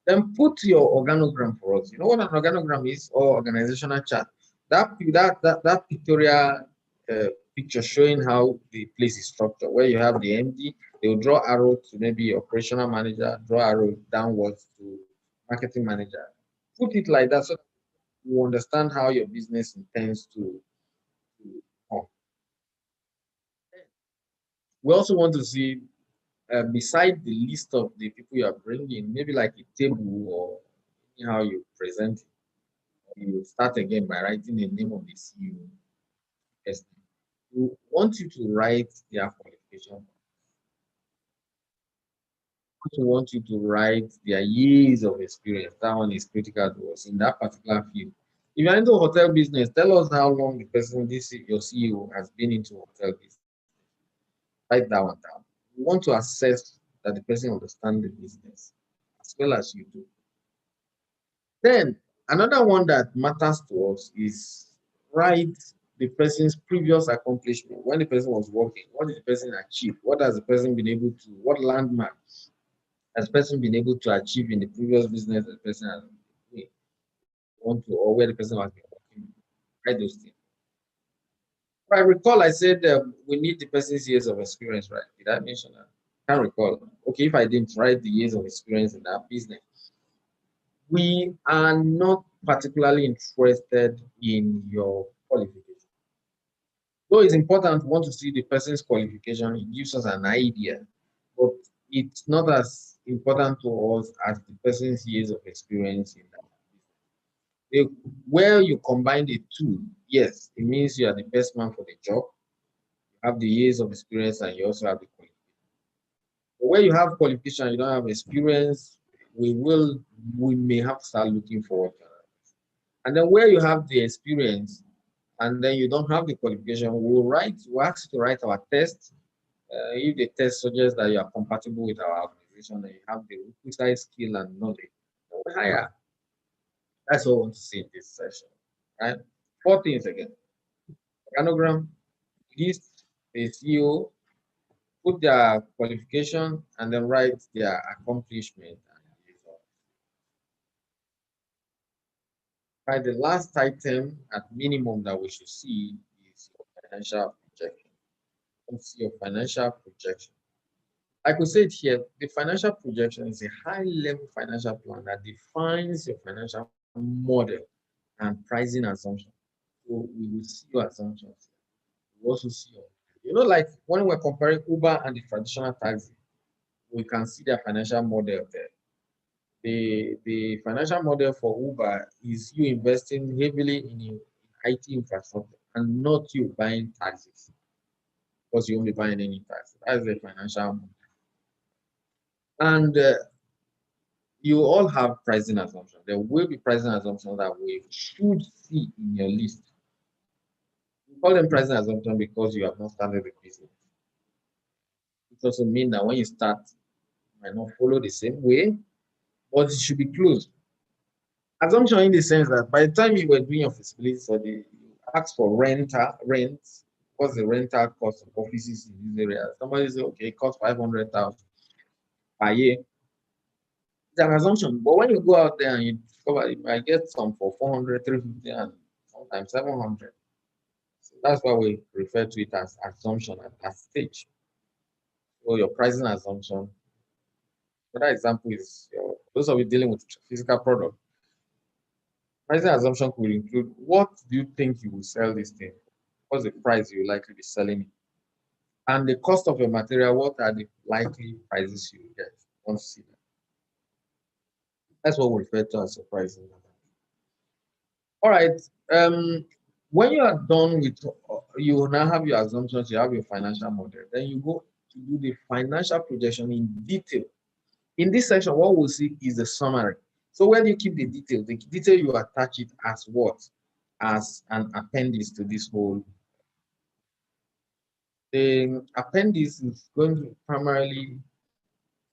Then put your organogram for us. You know what an organogram is, or organizational chart. That pictorial picture showing how the place is structured, where you have the MD, they will draw arrow to maybe operational manager, draw arrow downwards to marketing manager. Put it like that so that you understand how your business intends to come. We also want to see beside the list of the people you are bringing, maybe like a table or how you present it. You start again by writing the name of the CEO. Yes. We want you to write their qualification. We want you to write their years of experience. That one is critical to us in that particular field. If you're into hotel business, tell us how long the person, this your CEO, has been into hotel business. Write that one down. We want to assess that the person understands the business as well as you do. Then another one that matters to us is write the person's previous accomplishment. When the person was working, what did the person achieve? What has the person been able to, what landmark has the person been able to achieve in the previous business that the person has want to, or where the person has been working? Write those things. If I recall, I said we need the person's years of experience, right? Did I mention that? I can't recall. Okay, if I didn't write the years of experience in that business, we are not particularly interested in your qualification. Though it's important, we want to see the person's qualification, it gives us an idea, but it's not as important to us as the person's years of experience in that. Where you combine the two, yes, it means you are the best man for the job. You have the years of experience and you also have the qualification. But where you have qualification, you don't have experience, we may have to start looking for. And then where you have the experience and then you don't have the qualification, we'll ask you to write our test. If the test suggests that you are compatible with our organization and you have the requisite skill and knowledge, we'll hire. That's what we want to see in this session. Right? 4 things again. Organogram, list the CEO, put their qualification, and then write their accomplishment and result. Right, the last item at minimum that we should see is your financial projection. Let's see your financial projection. I could say it here, the financial projection is a high-level financial plan that defines your financial model and pricing assumption. So we will see your assumptions. We also see your, like when we're comparing Uber and the traditional taxi, we can see their financial model there. The financial model for Uber is you investing heavily in IT infrastructure and not you buying taxis because you won't be buying any taxis. That's the financial model. And you all have pricing assumptions. There will be pricing assumptions that we should see in your list. We call them pricing assumptions because you have not started the business. It also means that when you start, you might not follow the same way, but it should be close. Assumption in the sense that by the time you were doing your feasibility study, you ask for rent, what's the rental cost of offices in this area? Somebody say, okay, it costs 500,000 per year. It's an assumption, but when you go out there and you discover you might get some for 400, 350, and sometimes 700. So that's why we refer to it as assumption at that stage. So your pricing assumption. Another example is those of you dealing with physical product. Pricing assumption could include what do you think you will sell this thing? What's the price you likely be selling it? And the cost of your material, what are the likely prices you will get? Once you see that. That's what we refer to as a pricing assumption. All right. When you are done with, you now have your assumptions, you have your financial model. Then you go to do the financial projection in detail. In this section, what we'll see is the summary. So where do you keep the detail? The detail you attach it as what? As an appendix to this whole. The appendix is going to primarily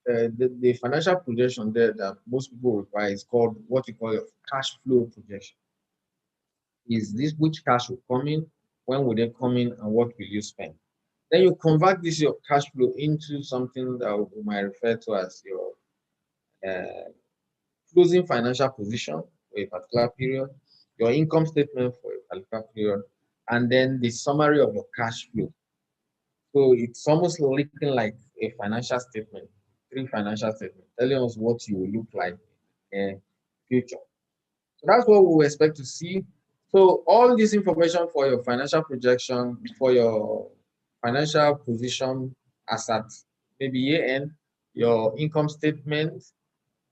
the financial projection there that most people require is called what we call a cash flow projection. Is this which cash will come in, when will they come in, and what will you spend? Then you convert this your cash flow into something that we might refer to as your closing financial position for a particular period, your income statement for a particular period, and then the summary of your cash flow. So it's almost looking like a financial statement, 3 financial statements, telling us what you will look like in the future. So that's what we expect to see. So all this information for your financial projection, for your financial position as at maybe year end, your income statement,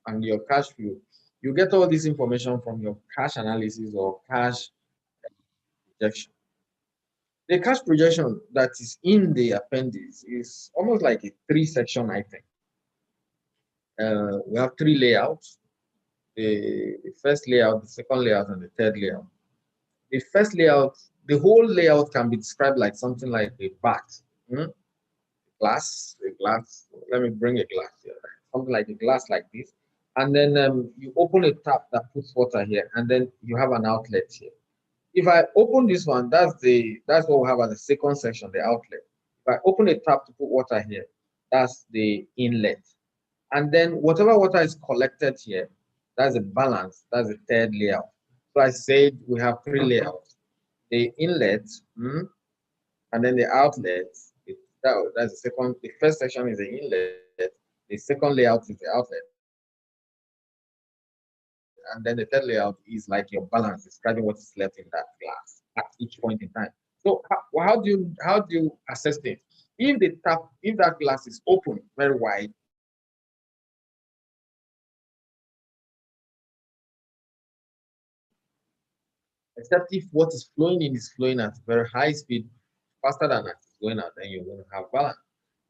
and your cash flow. You get all this information from your cash analysis or cash projection. The cash projection that is in the appendix is almost like a 3-section item. We have 3 layouts: the first layout, the second layout, and the third layout. The first layout, the whole layout can be described like something like a bath. A glass. Let me bring a glass here. Something like a glass like this. And then you open a tap that puts water here, and then you have an outlet here. If I open this one, that's what we have as the second section, the outlet. If I open a tap to put water here, that's the inlet. And then whatever water is collected here, that's the balance, that's the third layout. So I said we have 3 layouts: the inlet, and then the outlet. That's the second. The first section is the inlet. The second layout is the outlet, and then the third layout is like your balance, describing what is left in that glass at each point in time. So how do you assess it? If that glass is open very wide, except if what is flowing in is flowing at very high speed, faster than that is going out, then you're going to have balance.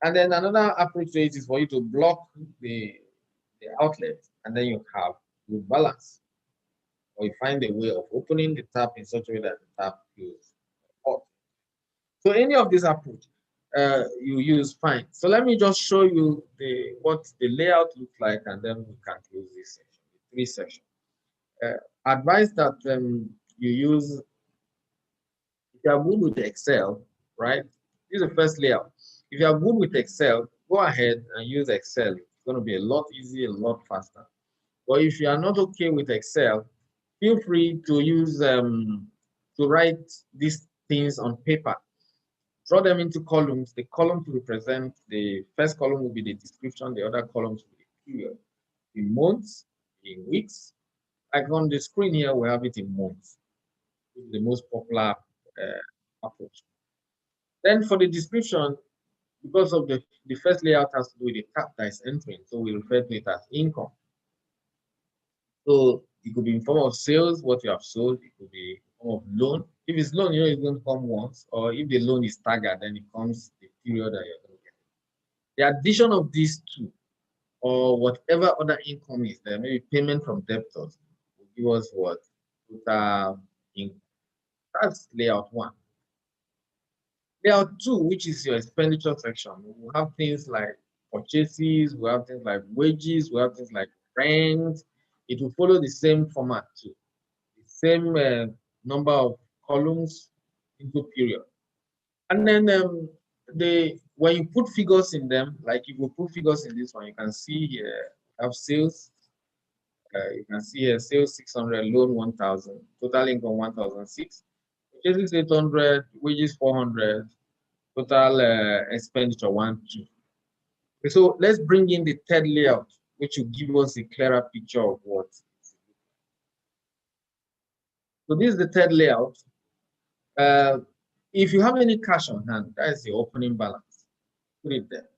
And then another approach to it is for you to block the outlet, and then you have good balance. Or you find a way of opening the tap in such a way that the tap closes. So any of this approach you use, fine. So let me just show you what the layout looks like, and then we can close this section, the 3 sections. Advice that you use, if you are good with Excel, right? This is the first layout. If you are good with Excel, go ahead and use Excel. It's going to be a lot easier, a lot faster. But if you are not okay with Excel, feel free to use to write these things on paper. Draw them into columns. The column to represent, the first column will be the description, the other columns will be the period. In months, in weeks. Like on the screen here, we have it in months. This is the most popular approach. Then for the description, because of the first layout has to do with the cap that is entering, so we refer to it as income. So it could be in form of sales, what you have sold. It could be in form of loan. If it's loan, you know it's going to come once. Or if the loan is staggered, then it comes the period that you're going to get. The addition of these two, or whatever other income is there, maybe payment from debtors, will give us what? Income. That's layout 1. Layout 2, which is your expenditure section, we have things like purchases, we have things like wages, we have things like rent. It will follow the same format too. The same number of columns into period. And then when you put figures in them, like if you put figures in this one, you can see here, have sales. You can see here, sales 600, loan 1,000, total income 1,006, purchases 800, wages 400, total expenditure 1,2. Okay, so let's bring in the third layout, which will give us a clearer picture of what. So this is the third layout. If you have any cash on hand, that is the opening balance. Put it there.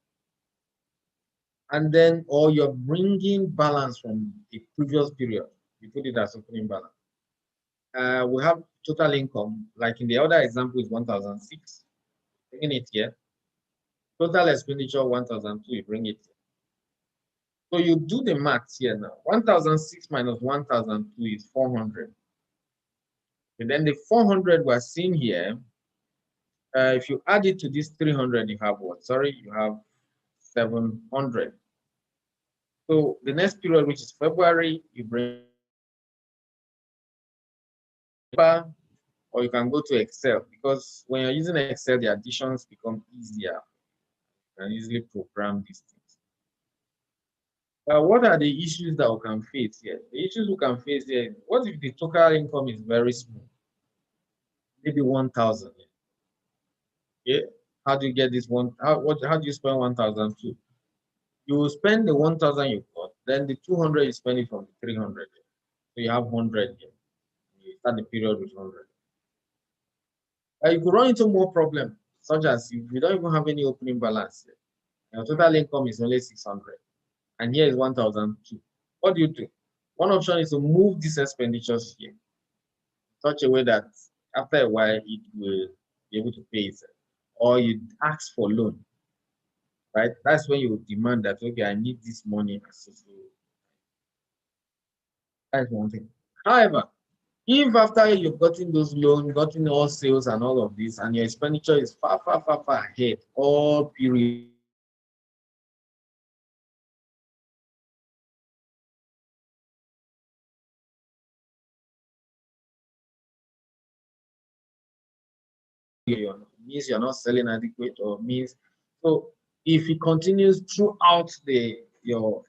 And then, or you're bringing balance from the previous period, you put it as opening balance. We have total income, like in the other example is 1,006. Bringing it here. Total expenditure 1,002, you bring it here. So you do the math here now. 1,006 minus 1,002 is 400. And then the 400 we're seeing here, if you add it to this 300, you have what? Sorry, you have 700. So the next period, which is February, you bring, or you can go to Excel, because when you're using Excel, the additions become easier. You can easily program these things. What are the issues that we can face here? The issues we can face here, what if the total income is very small? Maybe 1,000. Yeah. How do you get this one? How do you spend 1,002? You will spend the 1,000 you got, then the 200 you spend it from the 300. So you have 100 here. You start the period with 100. You could run into more problems, such as if you don't even have any opening balance here. Your total income is only 600, and here is 1,002. What do you do? One option is to move these expenditures here, such a way that after a while it will be able to pay itself. Or you ask for loan, right? That's when you demand that, okay, I need this money. That's one thing. However, if after you've gotten those loans, gotten all sales and all of this, and your expenditure is far, far, far, far ahead, all period, means you're not selling adequate, or means, so if it continues throughout your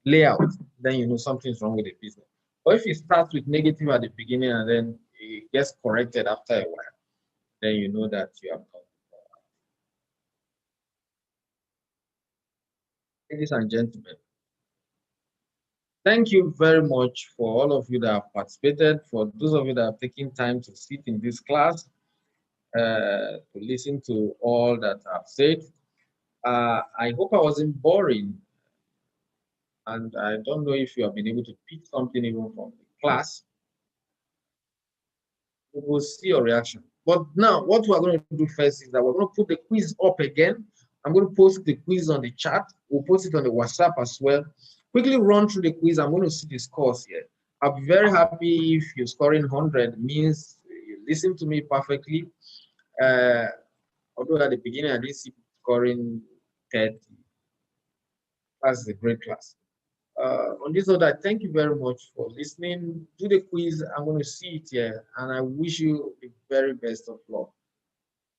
layout, then you know something's wrong with the business. But if it starts with negative at the beginning and then it gets corrected after a while, then you know that you have done. Ladies and gentlemen, thank you very much for all of you that have participated, for those of you that have taken time to sit in this class, to listen to all that I've said. I hope I wasn't boring, and I don't know if you have been able to pick something even from the class. We will see your reaction. But now, what we're going to do first is that we're going to put the quiz up again. I'm going to post the quiz on the chat. We'll post it on the WhatsApp as well. Quickly run through the quiz. I'm going to see the scores here. I'll be very happy if you're scoring 100. Means you listen to me perfectly. Although at the beginning I didn't see people scoring 30. That's a great class. On this note, I thank you very much for listening. Do the quiz. I'm going to see it here, and I wish you the very best of luck.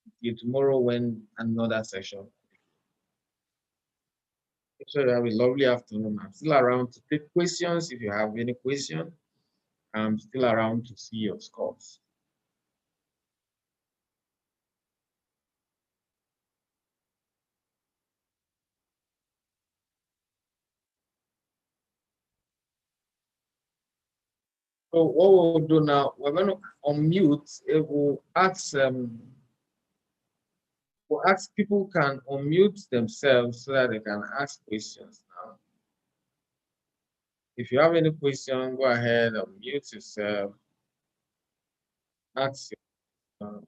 See you tomorrow when another session. Make sure you have a lovely afternoon. I'm still around to take questions. If you have any question, I'm still around to see your scores. So what we'll do now, we're going to unmute. We'll ask people can unmute themselves so that they can ask questions now. If you have any question, go ahead and mute yourself. Ask your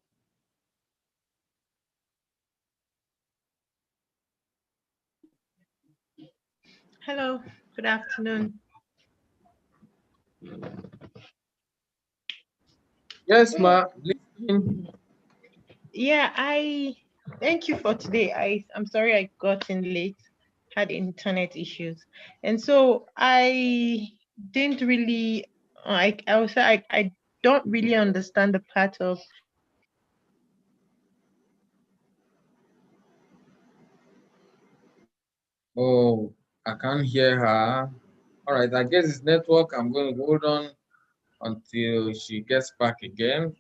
Hello, good afternoon. Yes, ma. Listening. Yeah, I thank you for today. I'm sorry I got in late, had internet issues. And so I didn't really I would say I don't really understand the part of Oh, I can't hear her. All right, I guess it's network. I'm going to hold on until she gets back again.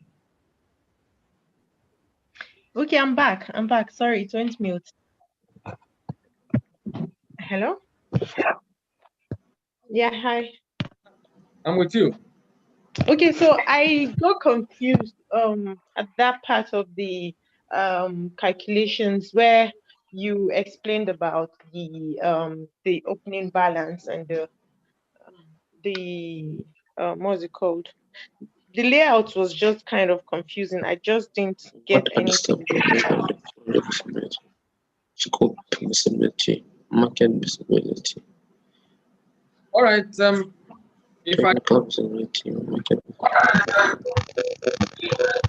Okay, I'm back. I'm back. Sorry, it went mute. Hello? Yeah, hi. I'm with you. Okay, so I got confused at that part of the calculations where you explained about the opening balance and the what's it called? The layout was just kind of confusing. I just didn't get What are the steps anything. for feasibility? Scope feasibility, market visibility, All right. If I technical feasibility, market market evaluation,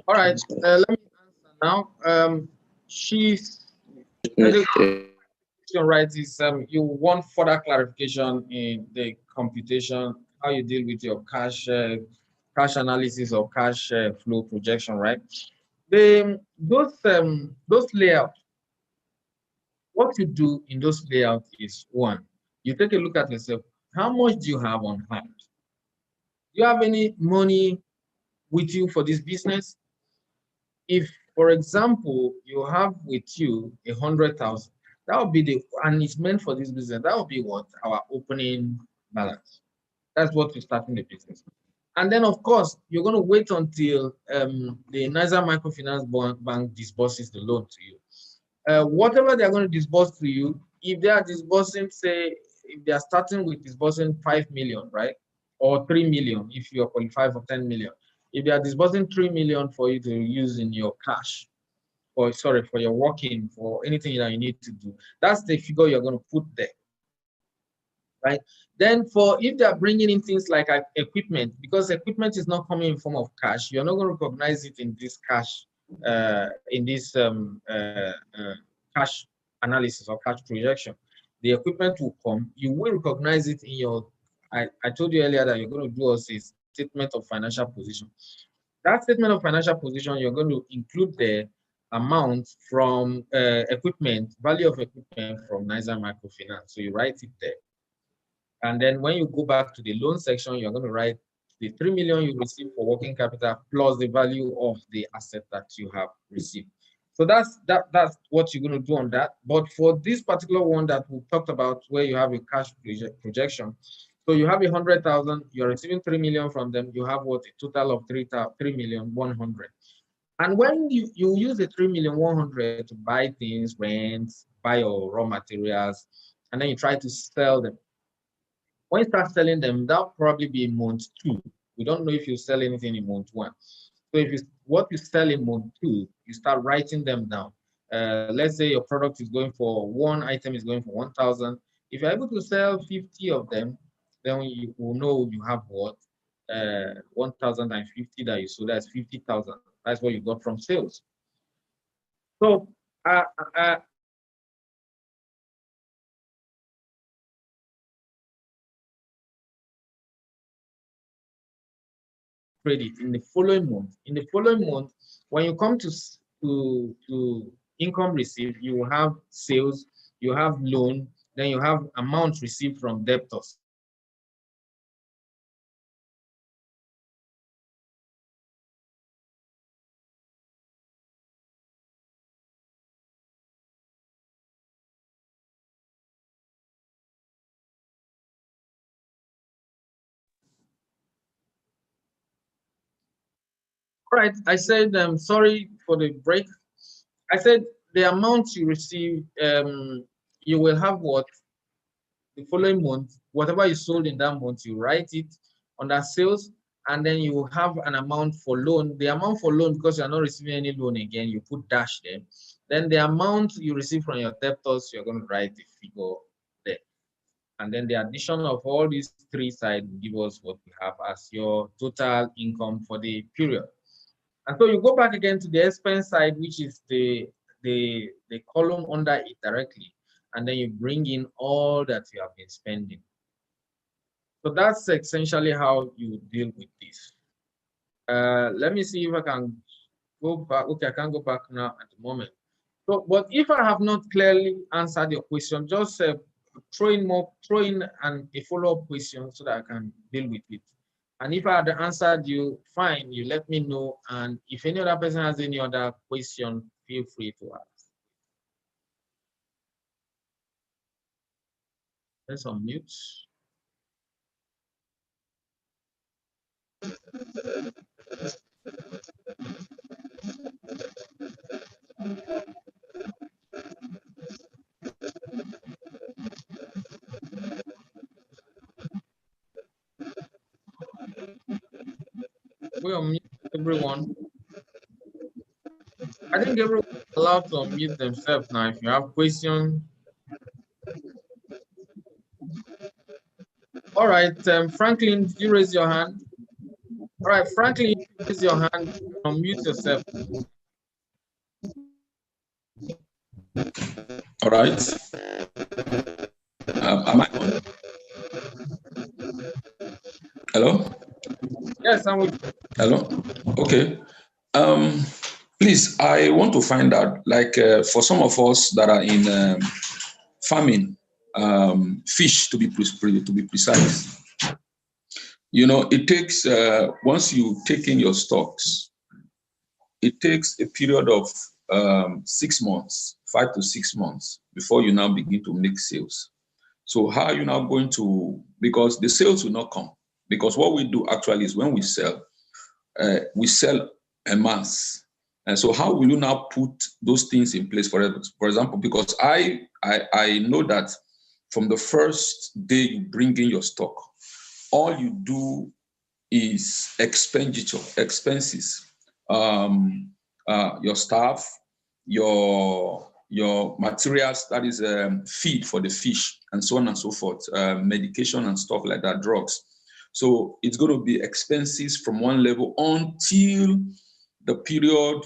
all right, let me answer now. She's the question right is you want further clarification in the computation, how you deal with your cash analysis or cash flow projection, right? Those layouts, what you do in those layouts is one, you take a look at yourself. How much do you have on hand? Do you have any money with you for this business? If, for example, you have with you 100,000, that would be and it's meant for this business, that would be what our opening balance. That's what we're starting the business. And then, of course, you're going to wait until the Niger Microfinance Bank disburses the loan to you. Whatever they're going to disburse to you, if they are disbursing, say, if they are starting with disbursing 5 million, right? Or 3 million, if you are qualified for 10 million. If they are disbursing 3 million for you to use in your cash, or sorry, for your working, for anything that you need to do, that's the figure you're going to put there, right? Then for if they are bringing in things like equipment, because equipment is not coming in form of cash, you're not going to recognize it in this cash, cash analysis or cash projection. The equipment will come. You will recognize it in your. I told you earlier that you're going to do us a statement of financial position. That statement of financial position, you're going to include the amount from equipment, value of equipment from Niger Microfinance. So you write it there. And then when you go back to the loan section, you're going to write the 3 million you received for working capital plus the value of the asset that you have received. So that's what you're going to do on that. But for this particular one that we talked about, where you have a cash projection, so you have 100,000, you're receiving 3 million from them, you have what, a total of 3,100,000. And when you use the 3,100,000 to buy things, rent, buy your raw materials, and then you try to sell them. When you start selling them, that'll probably be month 2. We don't know if you sell anything in month 1. So if it's what you sell in month 2, you start writing them down. Let's say your product is going for, one item is going for 1,000. If you're able to sell 50 of them, then you will know you have what? 1,050 that you sold. That's 50,000. That's what you got from sales. So credit in the following month. In the following month, when you come to income received, you will have sales, you have loan, then you have amount received from debtors. All right, I said, sorry for the break. I said the amount you receive, you will have what? The following month, whatever you sold in that month, you write it under sales, and then you have an amount for loan. The amount for loan, because you're not receiving any loan again, you put dash there. Then the amount you receive from your debtors, you're going to write the figure there. And then the addition of all these three sides will give us what we have as your total income for the period. And so you go back again to the expense side, which is the column under it directly, and then you bring in all that you have been spending. So that's essentially how you deal with this. Let me see if I can go back. Okay, I can't go back now at the moment. So, but if I have not clearly answered your question, just throw in a follow-up question so that I can deal with it. And if I had answered you, fine, you let me know. And if any other person has any other question, feel free to ask. Let's unmute. We unmute everyone. I think everyone is allowed to unmute themselves now. If you have questions. All right, Franklin, did you raise your hand? All right, Franklin, raise your hand, unmute yourself. All right. Am I on? Hello? Yes, I'm with you. Hello? Okay. Please, I want to find out, like for some of us that are in farming, fish to be precise, you know, it takes, once you take in your stocks, it takes a period of 6 months, 5 to 6 months before you now begin to make sales. So how are you now going to, because the sales will not come, because what we do actually is when we sell en masse. And so how will you now put those things in place? For example, because I know that from the first day you bring in your stock, all you do is expenses, your staff, your materials, that is feed for the fish, and so on and so forth, medication and stuff like that, drugs. So it's going to be expenses from one level until the period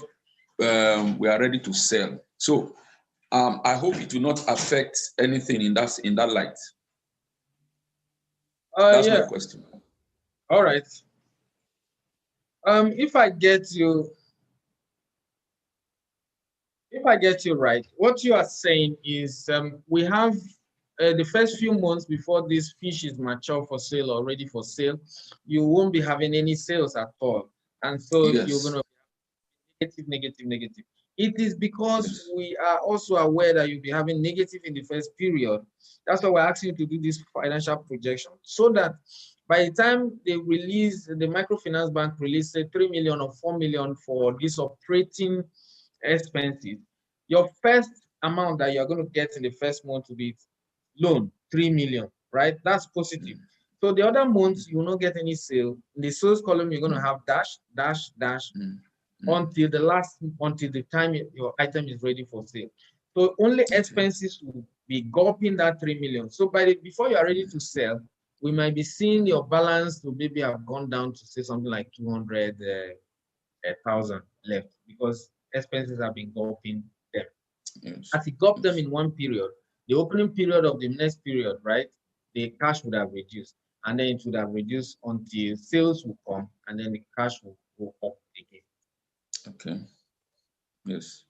we are ready to sell. So I hope it will not affect anything in that light. That's my question. All right. If I get you right, what you are saying is we have the first few months before this fish is mature for sale or ready for sale, you won't be having any sales at all. And so Yes. you're going to be negative. It is because we are also aware that you'll be having negative in the first period. That's why we're asking you to do this financial projection, so that by the time they release, the microfinance bank release, say 3 million or 4 million for this operating expenses, your first amount that you're going to get in the first month will be loan, 3 million, right? That's positive. So the other months, you will not get any sale. In the sales column, you're going to have dash, dash, dash, until the time your item is ready for sale. So only expenses will be gulping that 3 million. So before you are ready to sell, we might be seeing your balance to maybe have gone down to say something like 200,000 left, because expenses have been gulping them. Yes. As it gulped them in one period, the opening period of the next period, right, the cash would have reduced, and then it would have reduced until sales will come, and then the cash will go up again. Okay. Yes.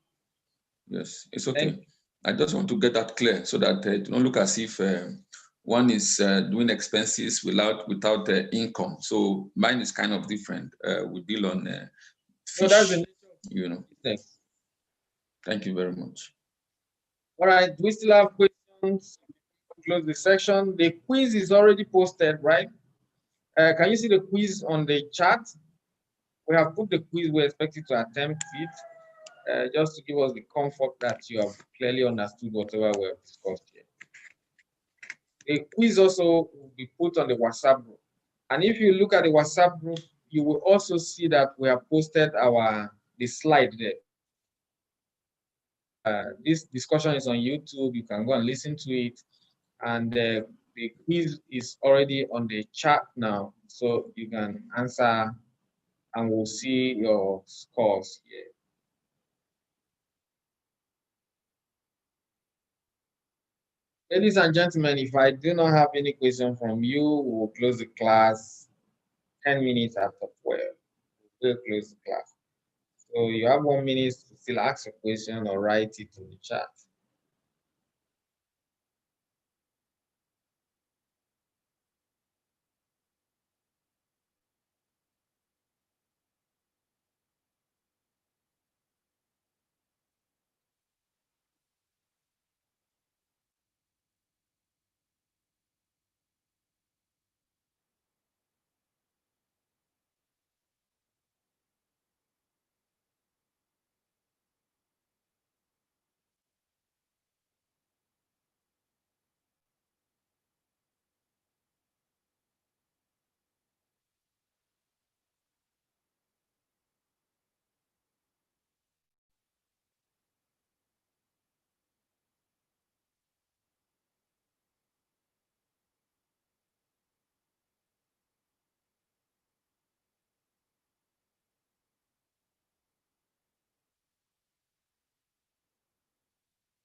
Yes. It's okay. I just want to get that clear so that it don't look as if one is doing expenses without income. So mine is kind of different. We deal on fish, So that's the nature of you know. business. Thank you very much. All right, we still have questions. Close the section. The quiz is already posted, right? Can you see the quiz on the chat? We have put the quiz. We expect you to attempt it, just to give us the comfort that you have clearly understood whatever we have discussed here. The quiz also will be put on the WhatsApp group. And if you look at the WhatsApp group, you will also see that we have posted the slide there. This discussion is on YouTube. You can go and listen to it. And the quiz is already on the chat now, so you can answer and we'll see your scores here. Ladies and gentlemen, if I do not have any question from you, we'll close the class 10 minutes after 12. We'll close the class. So you have 1 minute to still ask a question or write it in the chat.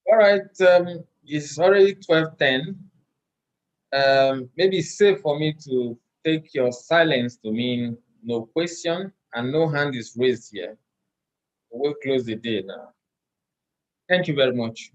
All right, it's already 12:10. Maybe it's safe for me to take your silence to mean no question and no hand is raised here. We'll close the day now. Thank you very much.